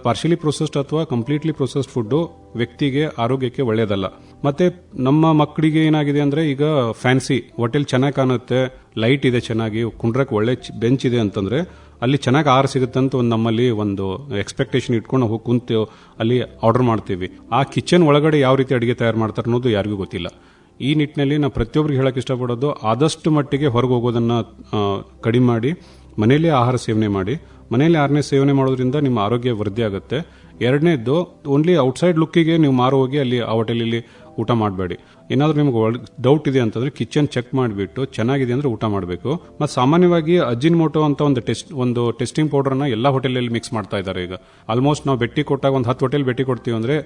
ಪಾರ್ಷಿಯಲಿ ಪ್ರೊಸೆಸ್ಡ್ ಅಥವಾ ಕಂಪ್ಲೀಟ್ಲಿ ಪ್ರೊಸೆಸ್ಡ್ ಫುಡ್ ವ್ಯಕ್ತಿಗೆ ಆರೋಗ್ಯಕ್ಕೆ ಒಳ್ಳೆಯದಲ್ಲ. ಮತ್ತೆ ನಮ್ಮ ಮಕ್ಕಳಿಗೆ ಏನಾಗಿದೆ ಅಂದ್ರೆ, ಈಗ ಫ್ಯಾನ್ಸಿ ಹೋಟೆಲ್ ಚೆನ್ನಾಗಿ ಕಾಣುತ್ತೆ, ಲೈಟ್ ಇದೆ, ಚೆನ್ನಾಗಿ ಕುಂಡ್ರಕ್ಕೆ ಒಳ್ಳೆ ಬೆಂಚ್ ಇದೆ ಅಂತಂದ್ರೆ ಅಲ್ಲಿ ಚೆನ್ನಾಗಿ ಆಹಾರ ಸಿಗುತ್ತಂತ ನಮ್ಮಲ್ಲಿ ಒಂದು ಎಕ್ಸ್ಪೆಕ್ಟೇಷನ್ ಇಟ್ಕೊಂಡು ಹೋಗಿ ಕುಂತು ಅಲ್ಲಿ ಆರ್ಡರ್ ಮಾಡ್ತೀವಿ. ಆ ಕಿಚನ್ ಒಳಗಡೆ ಯಾವ ರೀತಿ ಅಡುಗೆ ತಯಾರು ಮಾಡ್ತಾರೆ ಅನ್ನೋದು ಯಾರಿಗೂ ಗೊತ್ತಿಲ್ಲ. ಈ ನಿಟ್ಟಿನಲ್ಲಿ ನಾವು ಪ್ರತಿಯೊಬ್ಬರಿಗೆ ಹೇಳಕ್ಕೆ ಇಷ್ಟಪಡೋದು, ಆದಷ್ಟು ಮಟ್ಟಿಗೆ ಹೊರಗೆ ಹೋಗೋದನ್ನ ಕಡಿಮೆ ಮಾಡಿ ಮನೆಯಲ್ಲೇ ಆಹಾರ ಸೇವನೆ ಮಾಡಿ. ಮನೆಯಲ್ಲಿ ಆಹಾರ ಸೇವನೆ ಮಾಡೋದ್ರಿಂದ ನಿಮ್ಮ ಆರೋಗ್ಯ ವೃದ್ಧಿ ಆಗುತ್ತೆ. ಎರಡನೇದ್ದು, ಓನ್ಲಿ ಔಟ್ಸೈಡ್ ಲುಕ್ಕಿಗೆ ನೀವು ಮಾರು ಹೋಗಿ ಅಲ್ಲಿ ಆ ಹೋಟೆಲಲ್ಲಿ ಊಟ ಮಾಡಬೇಡಿ. ಏನಾದರೂ ನಿಮ್ಗೆ ಡೌಟ್ ಇದೆ ಅಂತಂದ್ರೆ ಕಿಚನ್ ಚೆಕ್ ಮಾಡಿಬಿಟ್ಟು ಚೆನ್ನಾಗಿದೆ ಅಂದ್ರೆ ಊಟ ಮಾಡಬೇಕು. ಮತ್ತು ಸಾಮಾನ್ಯವಾಗಿ ಅಜಿನೋಮೋಟೊ ಅಂತ ಒಂದು ಟೆಸ್ಟಿಂಗ್ ಪೌಡರ್ನ ಎಲ್ಲ ಹೋಟೆಲಲ್ಲಿ ಮಿಕ್ಸ್ ಮಾಡ್ತಾ ಇದ್ದಾರೆ. ಈಗ ಆಲ್ಮೋಸ್ಟ್ ನಾವು ಭೇಟಿ ಕೊಟ್ಟಾಗ ಒಂದು 10 ಹೋಟೆಲ್ ಭೇಟಿ ಕೊಡ್ತೀವಿ ಅಂದ್ರೆ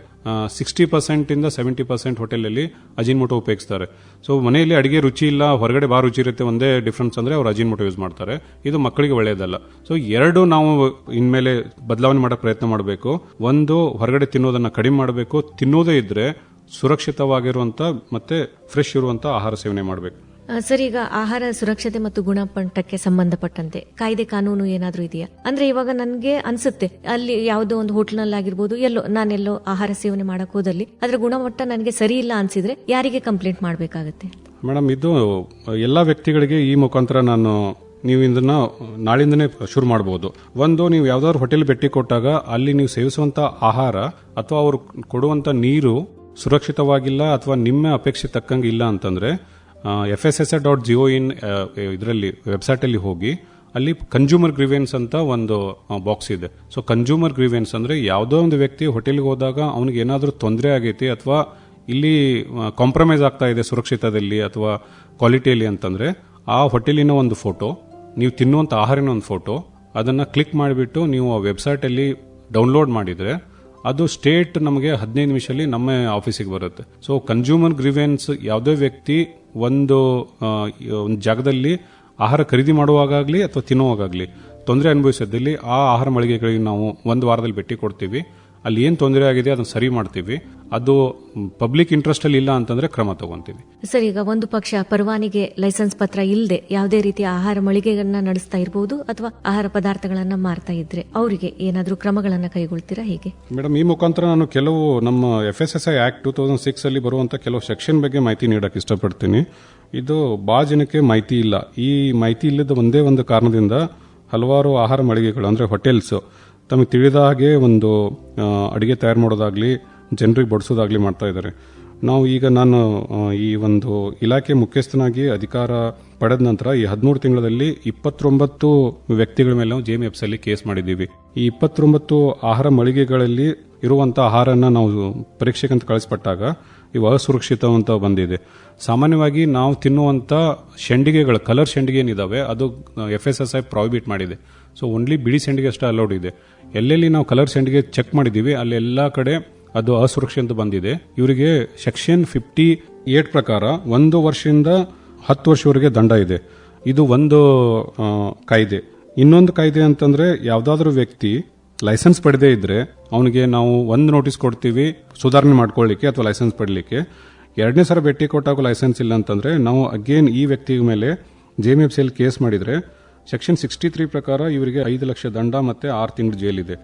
60% ಇಂದ 70% ಹೋಟೆಲಲ್ಲಿ ಅಜಿನೋಮೋಟೊ ಉಪಯೋಗಿಸ್ತಾರೆ. ಸೊ ಮನೆಯಲ್ಲಿ ಅಡಿಗೆ ರುಚಿ ಇಲ್ಲ, ಹೊರಗಡೆ ಬಾ ರುಚಿ ಇರುತ್ತೆ. ಒಂದೇ ಡಿಫ್ರೆನ್ಸ್ ಅಂದ್ರೆ ಅವ್ರು ಅಜಿನೋಮೋಟೊ ಯೂಸ್ ಮಾಡ್ತಾರೆ. ಇದು ಮಕ್ಕಳಿಗೆ ಒಳ್ಳೆಯದಲ್ಲ. ಸೊ ಎರಡು ನಾವು ಇನ್ಮೇಲೆ ಬದಲಾವಣೆ ಮಾಡೋ ಪ್ರಯತ್ನ ಮಾಡಬೇಕು. ಒಂದು, ಹೊರಗಡೆ ತಿನ್ನೋದನ್ನ ಕಡಿಮೆ ಮಾಡಬೇಕು. ತಿನ್ನೋದೇ ಇದ್ರೆ ಸುರಕ್ಷಿತವಾಗಿರುವಂತ ಮತ್ತೆ ಫ್ರೆಶ್ ಇರುವಂತ ಆಹಾರ ಸೇವನೆ ಮಾಡಬೇಕು. ಸರ್, ಈಗ ಆಹಾರ ಸುರಕ್ಷತೆ ಮತ್ತು ಗುಣಮಟ್ಟಕ್ಕೆ ಸಂಬಂಧಪಟ್ಟಂತೆ ಕಾಯ್ದೆ ಕಾನೂನು ಏನಾದ್ರೂ ಇದೆಯಾ? ಅಂದ್ರೆ ಇವಾಗ ನನಗೆ ಅನ್ಸುತ್ತೆ, ಅಲ್ಲಿ ಯಾವುದೋ ಒಂದು ಹೋಟೆಲ್ನಲ್ಲಿ ಆಗಿರ್ಬೋದು, ನಾನೆಲ್ಲೋ ಆಹಾರ ಸೇವನೆ ಮಾಡಕ್ ಹೋದಲ್ಲಿ ಅದರ ಗುಣಮಟ್ಟ ನನಗೆ ಸರಿ ಇಲ್ಲ ಅನ್ಸಿದ್ರೆ ಯಾರಿಗೆ ಕಂಪ್ಲೇಂಟ್ ಮಾಡಬೇಕಾಗತ್ತೆ? ಮೇಡಮ್, ಇದು ಎಲ್ಲಾ ವ್ಯಕ್ತಿಗಳಿಗೆ ಈ ಮುಖಾಂತರ ನೀವು ಇದನ್ನ ನಾಳಿಂದನೇ ಶುರು ಮಾಡಬಹುದು. ಒಂದು, ನೀವು ಯಾವ್ದಾದ್ರು ಹೋಟೆಲ್ ಭೇಟಿ ಕೊಟ್ಟಾಗ ಅಲ್ಲಿ ನೀವು ಸೇವಿಸುವಂತ ಆಹಾರ ಅಥವಾ ಅವರು ಕೊಡುವಂತ ನೀರು ಸುರಕ್ಷಿತವಾಗಿಲ್ಲ ಅಥವಾ ನಿಮ್ಮ ಅಪೇಕ್ಷೆ ತಕ್ಕಂಗೆ ಇಲ್ಲ ಅಂತಂದ್ರೆ FSSAI.gov.in ಇದರಲ್ಲಿ ವೆಬ್ಸೈಟ್ ಅಲ್ಲಿ ಹೋಗಿ ಅಲ್ಲಿ ಕನ್ಸ್ಯೂಮರ್ ಗ್ರೀವೆನ್ಸ್ ಅಂತ ಒಂದು ಬಾಕ್ಸ್ ಇದೆ. ಸೊ ಕನ್ಸ್ಯೂಮರ್ ಗ್ರೀವೆನ್ಸ್ ಅಂದ್ರೆ ಯಾವುದೋ ಒಂದು ವ್ಯಕ್ತಿ ಹೋಟೆಲ್ಗೆ ಹೋದಾಗ ಅವನಿಗೆ ಏನಾದರೂ ತೊಂದರೆ ಆಗೈತಿ ಅಥವಾ ಇಲ್ಲಿ ಕಾಂಪ್ರಮೈಸ್ ಆಗ್ತಾ ಇದೆ ಸುರಕ್ಷಿತದಲ್ಲಿ ಅಥವಾ ಕ್ವಾಲಿಟಿಯಲ್ಲಿ ಅಂತಂದ್ರೆ ಆ ಹೋಟೆಲಿನ ಒಂದು ಫೋಟೋ, ನೀವು ತಿನ್ನುವಂತ ಆಹಾರಿನ ಒಂದು ಫೋಟೋ, ಅದನ್ನ ಕ್ಲಿಕ್ ಮಾಡಿಬಿಟ್ಟು ನೀವು ಆ ವೆಬ್ಸೈಟ್ ಅಲ್ಲಿ ಡೌನ್ಲೋಡ್ ಮಾಡಿದ್ರೆ ಅದು ಸ್ಟೇಟ್ ನಮಗೆ 15 ನಿಮಿಷದಲ್ಲಿ ನಮ್ಮ ಆಫೀಸಿಗೆ ಬರುತ್ತೆ. ಸೊ ಕನ್ಸ್ಯೂಮರ್ ಗ್ರೀವೆನ್ಸ್ ಯಾವುದೇ ವ್ಯಕ್ತಿ ಒಂದು ಜಾಗದಲ್ಲಿ ಆಹಾರ ಖರೀದಿ ಮಾಡುವಾಗಲಿ ಅಥವಾ ತಿನ್ನುವಾಗಲಿ ತೊಂದರೆ ಅನುಭವಿಸಿದಲ್ಲಿ ಆ ಆಹಾರ ಮಳಿಗೆಗಳಿಗೆ ನಾವು ಒಂದು ವಾರದಲ್ಲಿ ಭೇಟಿ ಕೊಡ್ತೀವಿ. ಅಲ್ಲಿ ಏನು ತೊಂದರೆ ಆಗಿದೆ ಅದನ್ನು ಸರಿ ಮಾಡ್ತೀವಿ. ಅದು ಪಬ್ಲಿಕ್ ಇಂಟ್ರೆಸ್ಟ್ ಅಲ್ಲಿ ಇಲ್ಲ ಅಂತಂದ್ರೆ ಕ್ರಮ ತಗೊಂತೀವಿ. ಸರ್, ಈಗ ಒಂದು ಪಕ್ಷ ಪರವಾನಿಗೆ ಲೈಸೆನ್ಸ್ ಪತ್ರ ಇಲ್ಲದೆ ಯಾವುದೇ ರೀತಿಯ ಆಹಾರ ಮಳಿಗೆಗಳನ್ನ ನಡೆಸ್ತಾ ಇರಬಹುದು ಅಥವಾ ಆಹಾರ ಪದಾರ್ಥಗಳನ್ನ ಮಾರ್ತಾ ಇದ್ರೆ ಅವರಿಗೆ ಏನಾದರೂ ಕ್ರಮಗಳನ್ನ ಕೈಗೊಳ್ತೀರಾ? ಹೇಗೆ ಮೇಡಮ್, ಈ ಮುಖಾಂತರ ನಾನು ಕೆಲವು ನಮ್ಮ FSSAI Act 2006 ಅಲ್ಲಿ ಬರುವಂತ ಕೆಲವು ಸೆಕ್ಷನ್ ಬಗ್ಗೆ ಮಾಹಿತಿ ನೀಡಕ್ಕೆ ಇಷ್ಟಪಡ್ತೀನಿ. ಇದು ಬಹಳ ಜನಕ್ಕೆ ಮಾಹಿತಿ ಇಲ್ಲ. ಈ ಮಾಹಿತಿ ಇಲ್ಲದ ಒಂದೇ ಒಂದು ಕಾರಣದಿಂದ ಹಲವಾರು ಆಹಾರ ಮಳಿಗೆಗಳು ಅಂದ್ರೆ ಹೋಟೆಲ್ಸ್ ತಮಗೆ ತಿಳಿದ ಹಾಗೆ ಒಂದು ಅಡಿಗೆ ತಯಾರು ಮಾಡೋದಾಗ್ಲಿ ಜನರಿಗೆ ಬಡಿಸೋದಾಗ್ಲಿ ಮಾಡ್ತಾ ಇದ್ದಾರೆ. ನಾನು ಈ ಒಂದು ಇಲಾಖೆ ಮುಖ್ಯಸ್ಥನಾಗಿ ಅಧಿಕಾರ ಪಡೆದ ನಂತರ ಈ 13 ತಿಂಗಳಲ್ಲಿ 29 ವ್ಯಕ್ತಿಗಳ ಮೇಲೆ ನಾವು JMFs ಅಲ್ಲಿ ಕೇಸ್ ಮಾಡಿದ್ದೀವಿ. ಈ 29 ಆಹಾರ ಮಳಿಗೆಗಳಲ್ಲಿ ಇರುವಂತಹ ಆಹಾರನ ನಾವು ಪರೀಕ್ಷೆಗಂತ ಕಳಿಸ್ಪಟ್ಟಾಗ ಇವು ಅಸುರಕ್ಷಿತ ಅಂತ ಬಂದಿದೆ. ಸಾಮಾನ್ಯವಾಗಿ ನಾವು ತಿನ್ನುವಂತ ಶೆಂಡಿಗೆಗಳು, ಕಲರ್ ಶೆಂಡಿಗೆ ಏನಿದಾವೆ ಅದು FSSAI ಪ್ರಾಹಿಬಿಟ್ ಮಾಡಿದೆ. ಸೊ ಓನ್ಲಿ ಬಿಳಿ ಸೆಂಡಿಗೆ ಅಷ್ಟೇ ಅಲೌಡ್ ಇದೆ. ಎಲ್ಲೆಲ್ಲಿ ನಾವು ಕಲರ್ ಸೆಂಡಿಗೆ ಚೆಕ್ ಮಾಡಿದೀವಿ ಅಲ್ಲಿ ಎಲ್ಲಾ ಕಡೆ ಅದು ಅಸುರಕ್ಷಿತ ಅಂತ ಬಂದಿದೆ. ಇವರಿಗೆ ಸೆಕ್ಷನ್ 58 ಪ್ರಕಾರ 1 ವರ್ಷದಿಂದ 10 ವರ್ಷವರೆಗೆ ದಂಡ ಇದೆ. ಇದು ಒಂದು ಕಾಯ್ದೆ. ಇನ್ನೊಂದು ಕಾಯ್ದೆ ಅಂತಂದ್ರೆ ಯಾವ್ದಾದ್ರು ವ್ಯಕ್ತಿ ಲೈಸೆನ್ಸ್ ಪಡೆದೇ ಇದ್ರೆ ಅವನಿಗೆ ನಾವು ಒಂದು ನೋಟಿಸ್ ಕೊಡ್ತೀವಿ ಸುಧಾರಣೆ ಮಾಡ್ಕೊಳ್ಳಿಕ್ಕೆ ಅಥವಾ ಲೈಸೆನ್ಸ್ ಪಡಲಿಕ್ಕೆ. ಎರಡನೇ ಸಲ ಭೇಟಿ ಕೊಟ್ಟಾಗ ಲೈಸೆನ್ಸ್ ಇಲ್ಲ ಅಂತಂದ್ರೆ ನಾವು ಅಗೇನ್ ಈ ವ್ಯಕ್ತಿ ಮೇಲೆ JMFs ಅಲ್ಲಿ ಕೇಸ್ ಮಾಡಿದ್ರೆ ಸೆಕ್ಷನ್ 63 ಪ್ರಕಾರ ಇವರಿಗೆ 5 ಲಕ್ಷ ದಂಡ ಮತ್ತೆ 6 ತಿಂಗಳು ಜೈಲ್ ಇದೆ.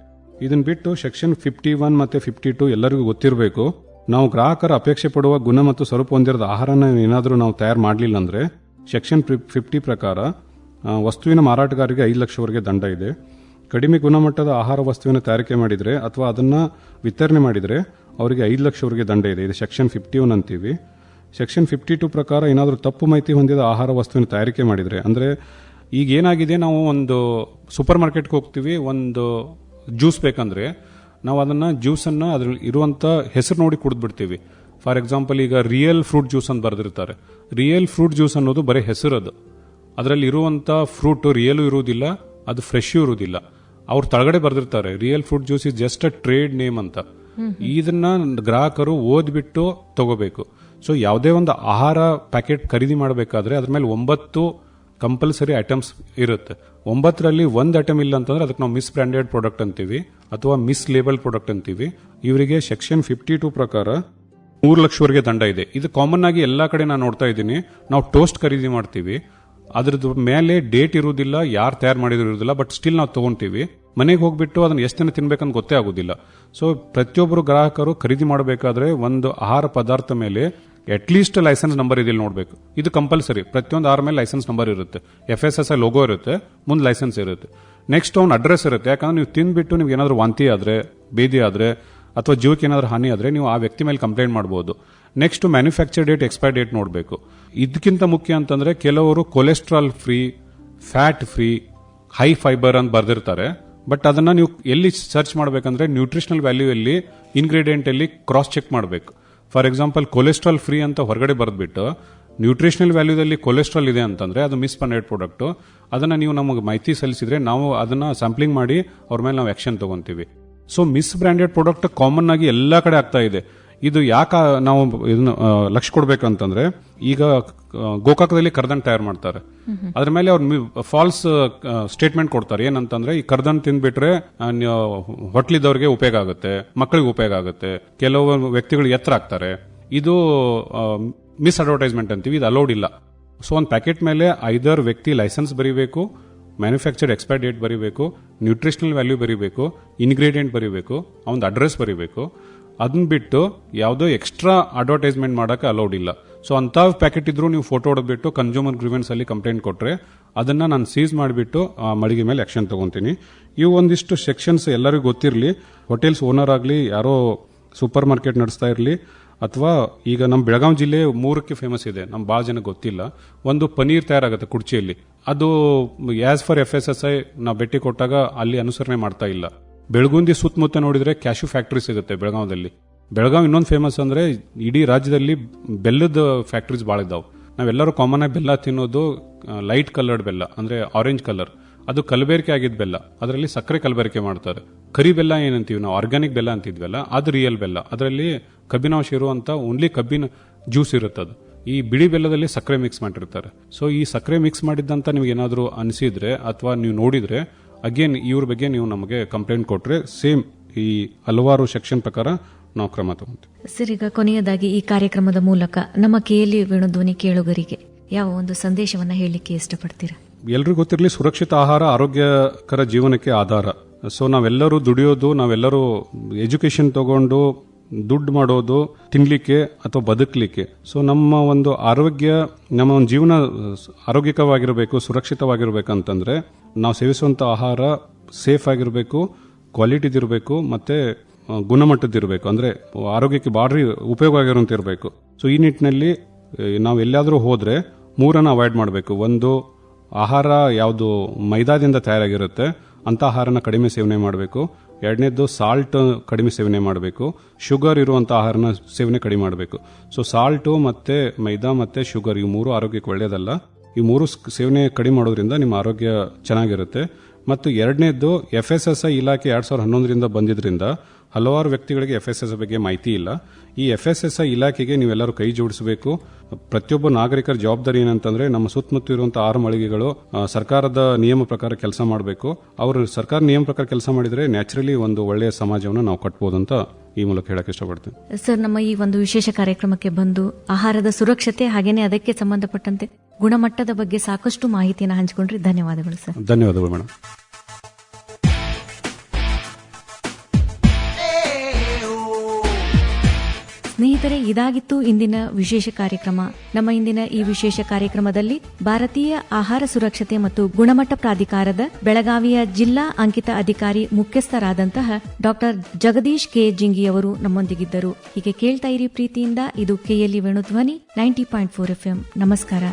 ಇದನ್ನ ಬಿಟ್ಟು ಸೆಕ್ಷನ್ 51 ಮತ್ತೆ 52 ಎಲ್ಲರಿಗೂ ಗೊತ್ತಿರಬೇಕು. ನಾವು ಗ್ರಾಹಕರ ಅಪೇಕ್ಷೆ ಪಡುವ ಗುಣ ಮತ್ತು ಸ್ವರೂಪ ಹೊಂದಿರದ ಆಹಾರನ ಏನಾದರೂ ನಾವು ತಯಾರು ಮಾಡಲಿಲ್ಲ ಅಂದ್ರೆ ಸೆಕ್ಷನ್ 50 ಪ್ರಕಾರ ವಸ್ತುವಿನ ಮಾರಾಟಗಾರರಿಗೆ 5 ಲಕ್ಷವರೆಗೆ ದಂಡ ಇದೆ. ಕಡಿಮೆ ಗುಣಮಟ್ಟದ ಆಹಾರ ವಸ್ತುವಿನ ತಯಾರಿಕೆ ಮಾಡಿದ್ರೆ ಅಥವಾ ಅದನ್ನ ವಿತರಣೆ ಮಾಡಿದ್ರೆ ಅವರಿಗೆ 5 ಲಕ್ಷವರೆಗೆ ದಂಡ ಇದೆ. ಇದು ಸೆಕ್ಷನ್ 51 ಅಂತೀವಿ. ಸೆಕ್ಷನ್ 52 ಪ್ರಕಾರ ಏನಾದರೂ ತಪ್ಪು ಮಾಹಿತಿ ಹೊಂದಿದ ಆಹಾರ ವಸ್ತುವಿನ ತಯಾರಿಕೆ ಮಾಡಿದ್ರೆ, ಅಂದ್ರೆ ಈಗ ಏನಾಗಿದೆ, ನಾವು ಒಂದು ಸೂಪರ್ ಮಾರ್ಕೆಟ್ಗೆ ಹೋಗ್ತೀವಿ, ಒಂದು ಜ್ಯೂಸ್ ಬೇಕಂದ್ರೆ ನಾವು ಅದನ್ನ ಜ್ಯೂಸನ್ನು ಅದ್ರಲ್ಲಿ ಇರುವಂತ ಹೆಸರು ನೋಡಿ ಕುಡಿದ್ಬಿಡ್ತೀವಿ. ಫಾರ್ ಎಕ್ಸಾಂಪಲ್, ಈಗ ರಿಯಲ್ ಫ್ರೂಟ್ ಜ್ಯೂಸ್ ಅಂತ ಬರೆದಿರ್ತಾರೆ. ರಿಯಲ್ ಫ್ರೂಟ್ ಜ್ಯೂಸ್ ಅನ್ನೋದು ಬರೀ ಹೆಸರದು. ಅದರಲ್ಲಿ ಇರುವಂತ ಫ್ರೂಟ್ ರಿಯಲ್ ಇರುವುದಿಲ್ಲ, ಅದು ಫ್ರೆಶ್ ಇರುವುದಿಲ್ಲ. ಅವ್ರು ತಳಗಡೆ ಬರೆದಿರ್ತಾರೆ real fruit juice is just a trade name ಅಂತ. ಇದನ್ನ ಗ್ರಾಹಕರು ಓದ್ಬಿಟ್ಟು ತಗೋಬೇಕು. ಸೊ ಯಾವುದೇ ಒಂದು ಆಹಾರ ಪ್ಯಾಕೆಟ್ ಖರೀದಿ ಮಾಡಬೇಕಾದ್ರೆ ಅದ್ರ ಮೇಲೆ 9 ಕಂಪಲ್ಸರಿ ಐಟಮ್ಸ್ ಇರುತ್ತೆ. 9ರಲ್ಲಿ ಒಂದು ಐಟಮ್ ಇಲ್ಲ ಅಂತಂದ್ರೆ ಅದಕ್ಕೆ ನಾವು ಮಿಸ್ ಬ್ರ್ಯಾಂಡೆಡ್ ಪ್ರಾಡಕ್ಟ್ ಅಂತೀವಿ ಅಥವಾ ಮಿಸ್ ಲೇಬಲ್ ಪ್ರಾಡಕ್ಟ್ ಅಂತೀವಿ. ಇವರಿಗೆ ಸೆಕ್ಷನ್ 52 ಪ್ರಕಾರ 3 ಲಕ್ಷವರೆಗೆ ದಂಡ ಇದೆ. ಇದು ಕಾಮನ್ ಆಗಿ ಎಲ್ಲಾ ಕಡೆ ನಾನು ನೋಡ್ತಾ ಇದ್ದೀನಿ. ನಾವು ಟೋಸ್ಟ್ ಖರೀದಿ ಮಾಡ್ತೀವಿ, ಅದ್ರದ್ದು ಮೇಲೆ ಡೇಟ್ ಇರುವುದಿಲ್ಲ, ಯಾರು ತಯಾರು ಮಾಡಿದ್ರು ಇರುವುದಿಲ್ಲ, ಬಟ್ ಸ್ಟಿಲ್ ನಾವು ತಗೊಂತೀವಿ. ಮನೆಗೆ ಹೋಗ್ಬಿಟ್ಟು ಅದನ್ನ ಎಷ್ಟು ದಿನ ತಿನ್ಬೇಕಂತ ಗೊತ್ತೇ ಆಗುದಿಲ್ಲ. ಸೊ ಪ್ರತಿಯೊಬ್ಬರು ಗ್ರಾಹಕರು ಖರೀದಿ ಮಾಡಬೇಕಾದ್ರೆ ಒಂದು ಆಹಾರ ಪದಾರ್ಥ ಮೇಲೆ ಅಟ್ಲೀಸ್ಟ್ ಲೈಸೆನ್ಸ್ ನಂಬರ್ ಇದೆ ನೋಡಬೇಕು. ಇದು ಕಂಪಲ್ಸರಿ. ಪ್ರತಿಯೊಂದು ಆಹಾರ ಮೇಲೆ ಲೈಸೆನ್ಸ್ ನಂಬರ್ ಇರುತ್ತೆ, FSSAI ಲೋಗೋ ಇರುತ್ತೆ, ಮುಂದೆ ಲೈಸೆನ್ಸ್ ಇರುತ್ತೆ. ನೆಕ್ಸ್ಟ್ ಅವ್ನ ಅಡ್ರೆಸ್ ಇರುತ್ತೆ. ಯಾಕಂದ್ರೆ ನೀವು ತಿಂದ್ಬಿಟ್ಟು ನಿಮ್ಗೆ ಏನಾದ್ರು ವಾಂತಿ ಆದ್ರೆ, ಬೇದಿ ಆದ್ರೆ ಅಥವಾ ಜೀವಕ್ಕೆ ಏನಾದ್ರು ಹಾನಿ ಆದ್ರೆ ನೀವು ಆ ವ್ಯಕ್ತಿ ಮೇಲೆ ಕಂಪ್ಲೇಂಟ್ ಮಾಡಬಹುದು. Next manufacture date, expire date ನೋಡಬೇಕು. ಇದಕ್ಕಿಂತ ಮುಖ್ಯ ಅಂತಂದ್ರೆ ಕೆಲವರು cholesterol free, fat free, high fibre ಅಂತ ಬರ್ದಿರ್ತಾರೆ. ಬಟ್ ಅದನ್ನ ನೀವು ಎಲ್ಲಿ ಸರ್ಚ್ ಮಾಡಬೇಕಂದ್ರೆ ನ್ಯೂಟ್ರಿಷನಲ್ ವ್ಯಾಲ್ಯೂ ಅಲ್ಲಿ ಇಂಗ್ರೀಡಿಯೆಂಟ್ ಅಲ್ಲಿ ಕ್ರಾಸ್ ಚೆಕ್ ಮಾಡಬೇಕು. ಫಾರ್ ಎಕ್ಸಾಂಪಲ್ ಕೊಲೆಸ್ಟ್ರಾಲ್ ಫ್ರೀ ಅಂತ ಹೊರಗಡೆ ಬರೆದ್ಬಿಟ್ಟು ನ್ಯೂಟ್ರಿಷನಲ್ ವ್ಯಾಲ್ಯೂದಲ್ಲಿ ಕೊಲೆಸ್ಟ್ರಾಲ್ ಇದೆ ಅಂತಂದ್ರೆ ಅದು ಮಿಸ್ ಪಂಡೆಡ್ ಪ್ರಾಡಕ್ಟ್. ಅದನ್ನ ನೀವು ನಮಗೆ ಮಾಹಿತಿ ಸಲ್ಲಿಸಿದ್ರೆ ನಾವು ಅದನ್ನ ಸ್ಯಾಂಪ್ಲಿಂಗ್ ಮಾಡಿ ಅವ್ರ ಮೇಲೆ ನಾವು ಆಕ್ಷನ್ ತಗೊಂತೀವಿ. So misbranded product common ಆಗಿ ಎಲ್ಲಾ ಕಡೆ ಆಗ್ತಾ ಇದೆ. ಇದು ಯಾಕೆ ನಾವು ಇದನ್ನ ಲಕ್ಷ್ಯ ಕೊಡ್ಬೇಕಂತಂದ್ರೆ, ಈಗ ಗೋಕಾಕದಲ್ಲಿ ಕರ್ದನ್ ತಯಾರು ಮಾಡ್ತಾರೆ. ಅದ್ರ ಮೇಲೆ ಅವ್ರು ಫಾಲ್ಸ್ ಸ್ಟೇಟ್ಮೆಂಟ್ ಕೊಡ್ತಾರೆ. ಏನಂತಂದ್ರೆ ಈ ಕರ್ದನ್ ತಿಂದ್ಬಿಟ್ರೆ ಹೊಟ್ಲಿದವ್ರಿಗೆ ಉಪಯೋಗ ಆಗುತ್ತೆ, ಮಕ್ಕಳಿಗೆ ಉಪಯೋಗ ಆಗುತ್ತೆ, ಕೆಲವು ವ್ಯಕ್ತಿಗಳು ಎತ್ತರ ಆಗ್ತಾರೆ. ಇದು ಮಿಸ್ ಅಡ್ವರ್ಟೈಸ್ಮೆಂಟ್ ಅಂತೀವಿ, ಇದು ಅಲೌಡ್ ಇಲ್ಲ. ಸೊ ಒಂದು ಪ್ಯಾಕೆಟ್ ಮೇಲೆ ಐದರ್ ವ್ಯಕ್ತಿ ಲೈಸೆನ್ಸ್ ಬರೀಬೇಕು, ಮ್ಯಾನುಫ್ಯಾಕ್ಚರ್ಡ್ ಎಕ್ಸ್ಪೈರ್ ಡೇಟ್ ಬರೀಬೇಕು, ನ್ಯೂಟ್ರಿಷನಲ್ ವ್ಯಾಲ್ಯೂ ಬರೀಬೇಕು, ಇನ್ಗ್ರೀಡಿಯೆಂಟ್ ಬರೀಬೇಕು, ಅವನ ಅಡ್ರೆಸ್ ಬರೀಬೇಕು. ಅದನ್ನ ಬಿಟ್ಟು ಯಾವುದೋ ಎಕ್ಸ್ಟ್ರಾ ಅಡ್ವರ್ಟೈಸ್ಮೆಂಟ್ ಮಾಡೋಕೆ ಅಲೌಡ್ ಇಲ್ಲ. ಸೊ ಅಂತ ಪ್ಯಾಕೆಟ್ ಇದ್ರೂ ನೀವು ಫೋಟೋ ಹೊಡೆದ್ಬಿಟ್ಟು ಕನ್ಸ್ಯೂಮರ್ ಗ್ರೀವೆನ್ಸ್ ಅಲ್ಲಿ ಕಂಪ್ಲೇಂಟ್ ಕೊಟ್ರೆ ಅದನ್ನ ನಾನು ಸೀಸ್ ಮಾಡಿಬಿಟ್ಟು ಆ ಮಳಿಗೆ ಮೇಲೆ ಆಕ್ಷನ್ ತಗೊಂತೀನಿ. ಇವು ಒಂದಿಷ್ಟು ಸೆಕ್ಷನ್ಸ್ ಎಲ್ಲರಿಗೂ ಗೊತ್ತಿರಲಿ. ಹೋಟೆಲ್ಸ್ ಓನರ್ ಆಗಲಿ, ಯಾರೋ ಸೂಪರ್ ಮಾರ್ಕೆಟ್ ನಡೆಸ್ತಾ ಇರಲಿ, ಅಥವಾ ಈಗ ನಮ್ಮ ಬೆಳಗಾವಿ ಜಿಲ್ಲೆ 3ಕ್ಕೆ ಫೇಮಸ್ ಇದೆ, ನಮ್ ಭಾಳ ಜನ ಗೊತ್ತಿಲ್ಲ. ಒಂದು ಪನೀರ್ ತಯಾರಾಗುತ್ತೆ ಕುಡ್ಚಿಯಲ್ಲಿ, ಅದು ಆಸ್ ಫಾರ್ FSSAI ನಾವು ಭೇಟಿ ಕೊಟ್ಟಾಗ ಅಲ್ಲಿ ಅನುಸರಣೆ ಮಾಡ್ತಾ ಇಲ್ಲ. ಬೆಳಗುಂದಿ ಸುತ್ತಮುತ್ತ ನೋಡಿದ್ರೆ ಕ್ಯಾಶ್ಯೂ ಫ್ಯಾಕ್ಟರಿ ಸಿಗುತ್ತೆ ಬೆಳಗಾವದಲ್ಲಿ. ಬೆಳಗಾವಿ ಇನ್ನೊಂದು ಫೇಮಸ್ ಅಂದ್ರೆ ಇಡೀ ರಾಜ್ಯದಲ್ಲಿ ಬೆಲ್ಲದ ಫ್ಯಾಕ್ಟರೀಸ್ ಭಾಳ ಇದಾವೆ. ನಾವೆಲ್ಲರೂ ಕಾಮನ್ ಆಗಿ ಬೆಲ್ಲ ತಿನ್ನೋದು ಲೈಟ್ ಕಲರ್ಡ್ ಬೆಲ್ಲ, ಅಂದ್ರೆ ಆರೆಂಜ್ ಕಲರ್. ಅದು ಕಲಬೆರಕೆ ಆಗಿದ್ದ ಬೆಲ್ಲ, ಅದರಲ್ಲಿ ಸಕ್ಕರೆ ಕಲಬೆರಕೆ ಮಾಡ್ತಾರೆ. ಕರಿ ಬೆಲ್ಲ ಏನಂತೀವಿ ನಾವು, ಆರ್ಗ್ಯಾನಿಕ್ ಬೆಲ್ಲ ಅಂತಿದ್ವಲ್ಲ, ಅದು ರಿಯಲ್ ಬೆಲ್ಲ. ಅದರಲ್ಲಿ ಕಬ್ಬಿನಾಂಶ ಇರುವಂತ ಓನ್ಲಿ ಕಬ್ಬಿನ ಜ್ಯೂಸ್ ಇರುತ್ತದೆ. ಈ ಬಿಳಿ ಬೆಲ್ಲದಲ್ಲಿ ಸಕ್ಕರೆ ಮಿಕ್ಸ್ ಮಾಡಿರ್ತಾರೆ. ಸೊ ಈ ಸಕ್ಕರೆ ಮಿಕ್ಸ್ ಮಾಡಿದ್ದಂತ ನಿಮ್ಗೆ ಏನಾದರೂ ಅನಿಸಿದ್ರೆ ಅಥವಾ ನೀವು ನೋಡಿದ್ರೆ ಅಗೇನ್ ಇವ್ರ ಬಗ್ಗೆ ನೀವು ನಮಗೆ ಕಂಪ್ಲೇಂಟ್ ಕೊಟ್ರೆ ಸೇಮ್ ಈ ಹಲವಾರು ಸೆಕ್ಷನ್ ಪ್ರಕಾರ ನಾವು ಕ್ರಮ ತಗೊಂತೀವಿ. ಸರ್, ಈಗ ಕೊನೆಯದಾಗಿ ಈ ಕಾರ್ಯಕ್ರಮದ ಮೂಲಕ ನಮ್ಮ KLE ವೇಣುಧ್ವನಿ ಕೇಳುಗರಿಗೆ ಯಾವ ಒಂದು ಸಂದೇಶವನ್ನ ಹೇಳಲಿಕ್ಕೆ ಇಷ್ಟಪಡ್ತೀರಾ? ಎಲ್ರಿಗೂ ಗೊತ್ತಿರಲಿ, ಸುರಕ್ಷಿತ ಆಹಾರ ಆರೋಗ್ಯಕರ ಜೀವನಕ್ಕೆ ಆಧಾರ. ಸೊ ನಾವೆಲ್ಲರೂ ದುಡಿಯೋದು, ನಾವೆಲ್ಲರೂ ಎಜುಕೇಶನ್ ತಗೊಂಡು ದುಡ್ಡು ಮಾಡೋದು ತಿನ್ಲಿಕ್ಕೆ ಅಥವಾ ಬದುಕಲಿಕ್ಕೆ. ಸೊ ನಮ್ಮ ಒಂದು ಆರೋಗ್ಯ, ನಮ್ಮ ಒಂದು ಜೀವನ ಆರೋಗ್ಯಕವಾಗಿರಬೇಕು, ಸುರಕ್ಷಿತವಾಗಿರ್ಬೇಕಂತಂದ್ರೆ ನಾವು ಸೇವಿಸುವಂತ ಆಹಾರ ಸೇಫ್ ಆಗಿರಬೇಕು, ಕ್ವಾಲಿಟಿದಿರಬೇಕು, ಮತ್ತೆ ಗುಣಮಟ್ಟದಿರಬೇಕು. ಅಂದ್ರೆ ಆರೋಗ್ಯಕ್ಕೆ ಭಾರಿ ಉಪಯೋಗ ಆಗಿರುವಂತ ಇರಬೇಕು. ಸೊ ಈ ನಿಟ್ಟಿನಲ್ಲಿ ನಾವು ಎಲ್ಲಾದರೂ ಹೋದ್ರೆ 3 ಅವಾಯ್ಡ್ ಮಾಡಬೇಕು. ಒಂದು, ಆಹಾರ ಯಾವುದು ಮೈದಾದಿಂದ ತಯಾರಾಗಿರುತ್ತೆ ಅಂತ ಆಹಾರನ ಕಡಿಮೆ ಸೇವನೆ ಮಾಡಬೇಕು. ಎರಡನೇದು, ಸಾಲ್ಟ್ ಕಡಿಮೆ ಸೇವನೆ ಮಾಡಬೇಕು. ಶುಗರ್ ಇರುವಂತ ಆಹಾರನ ಸೇವನೆ ಕಡಿಮೆ ಮಾಡಬೇಕು. ಸೊ ಸಾಲ್ಟು ಮತ್ತೆ ಮೈದಾ ಮತ್ತೆ ಶುಗರ್, ಇವು 3 ಆರೋಗ್ಯಕ್ಕೆ ಒಳ್ಳೆಯದಲ್ಲ. ಈ 3 ಸೇವನೆ ಕಡಿಮೆ ಮಾಡೋದ್ರಿಂದ ನಿಮ್ಮ ಆರೋಗ್ಯ ಚೆನ್ನಾಗಿರುತ್ತೆ. ಮತ್ತು ಎರಡನೇದು, FSSAI ಇಲಾಖೆ 2011ರಿಂದ ಬಂದಿದ್ರಿಂದ ಹಲವಾರು ವ್ಯಕ್ತಿಗಳಿಗೆ FSSAI ಬಗ್ಗೆ ಮಾಹಿತಿ ಇಲ್ಲ. ಈ FSSAI ಇಲಾಖೆಗೆ ನೀವೆಲ್ಲರೂ ಕೈ ಜೋಡಿಸಬೇಕು. ಪ್ರತಿಯೊಬ್ಬ ನಾಗರಿಕರ ಜವಾಬ್ದಾರಿ ಏನಂತಂದ್ರೆ, ನಮ್ಮ ಸುತ್ತಮುತ್ತ ಇರುವಂತಹ 6 ಮಳಿಗೆಗಳು ಸರ್ಕಾರದ ನಿಯಮ ಪ್ರಕಾರ ಕೆಲಸ ಮಾಡಬೇಕು. ಅವರು ಸರ್ಕಾರ ನಿಯಮ ಪ್ರಕಾರ ಕೆಲಸ ಮಾಡಿದ್ರೆ ನ್ಯಾಚುರಲಿ ಒಂದು ಒಳ್ಳೆಯ ಸಮಾಜವನ್ನು ನಾವು ಕಟ್ಬೋದು ಅಂತ ಈ ಮೂಲಕ ಹೇಳಕ್ ಇಷ್ಟಪಡ್ತೀನಿ. ಸರ್, ನಮ್ಮ ಈ ಒಂದು ವಿಶೇಷ ಕಾರ್ಯಕ್ರಮಕ್ಕೆ ಬಂದು ಆಹಾರದ ಸುರಕ್ಷತೆ ಹಾಗೇನೆ ಅದಕ್ಕೆ ಸಂಬಂಧಪಟ್ಟಂತೆ ಗುಣಮಟ್ಟದ ಬಗ್ಗೆ ಸಾಕಷ್ಟು ಮಾಹಿತಿಯನ್ನು ಹಂಚಿಕೊಂಡ್ರಿ. ಧನ್ಯವಾದಗಳು ಸರ್. ಧನ್ಯವಾದಗಳು ಮೇಡಮ್. ಸ್ನೇಹಿತರೆ, ಇದಾಗಿತ್ತು ಇಂದಿನ ವಿಶೇಷ ಕಾರ್ಯಕ್ರಮ. ನಮ್ಮ ಇಂದಿನ ಈ ವಿಶೇಷ ಕಾರ್ಯಕ್ರಮದಲ್ಲಿ ಭಾರತೀಯ ಆಹಾರ ಸುರಕ್ಷತೆ ಮತ್ತು ಗುಣಮಟ್ಟ ಪ್ರಾಧಿಕಾರದ ಬೆಳಗಾವಿಯ ಜಿಲ್ಲಾ ಅಂಕಿತ ಅಧಿಕಾರಿ ಮುಖ್ಯಸ್ಥರಾದಂತಹ ಡಾಕ್ಟರ್ ಜಗದೀಶ್ ಕೆ ಜಿಂಗಿಯವರು ನಮ್ಮೊಂದಿಗಿದ್ದರು. ಹೀಗೆ ಕೇಳ್ತಾ ಇರಿ ಪ್ರೀತಿಯಿಂದ. ಇದು KLE ವೇಣುಧ್ವನಿ 90.4 FM. ನಮಸ್ಕಾರ.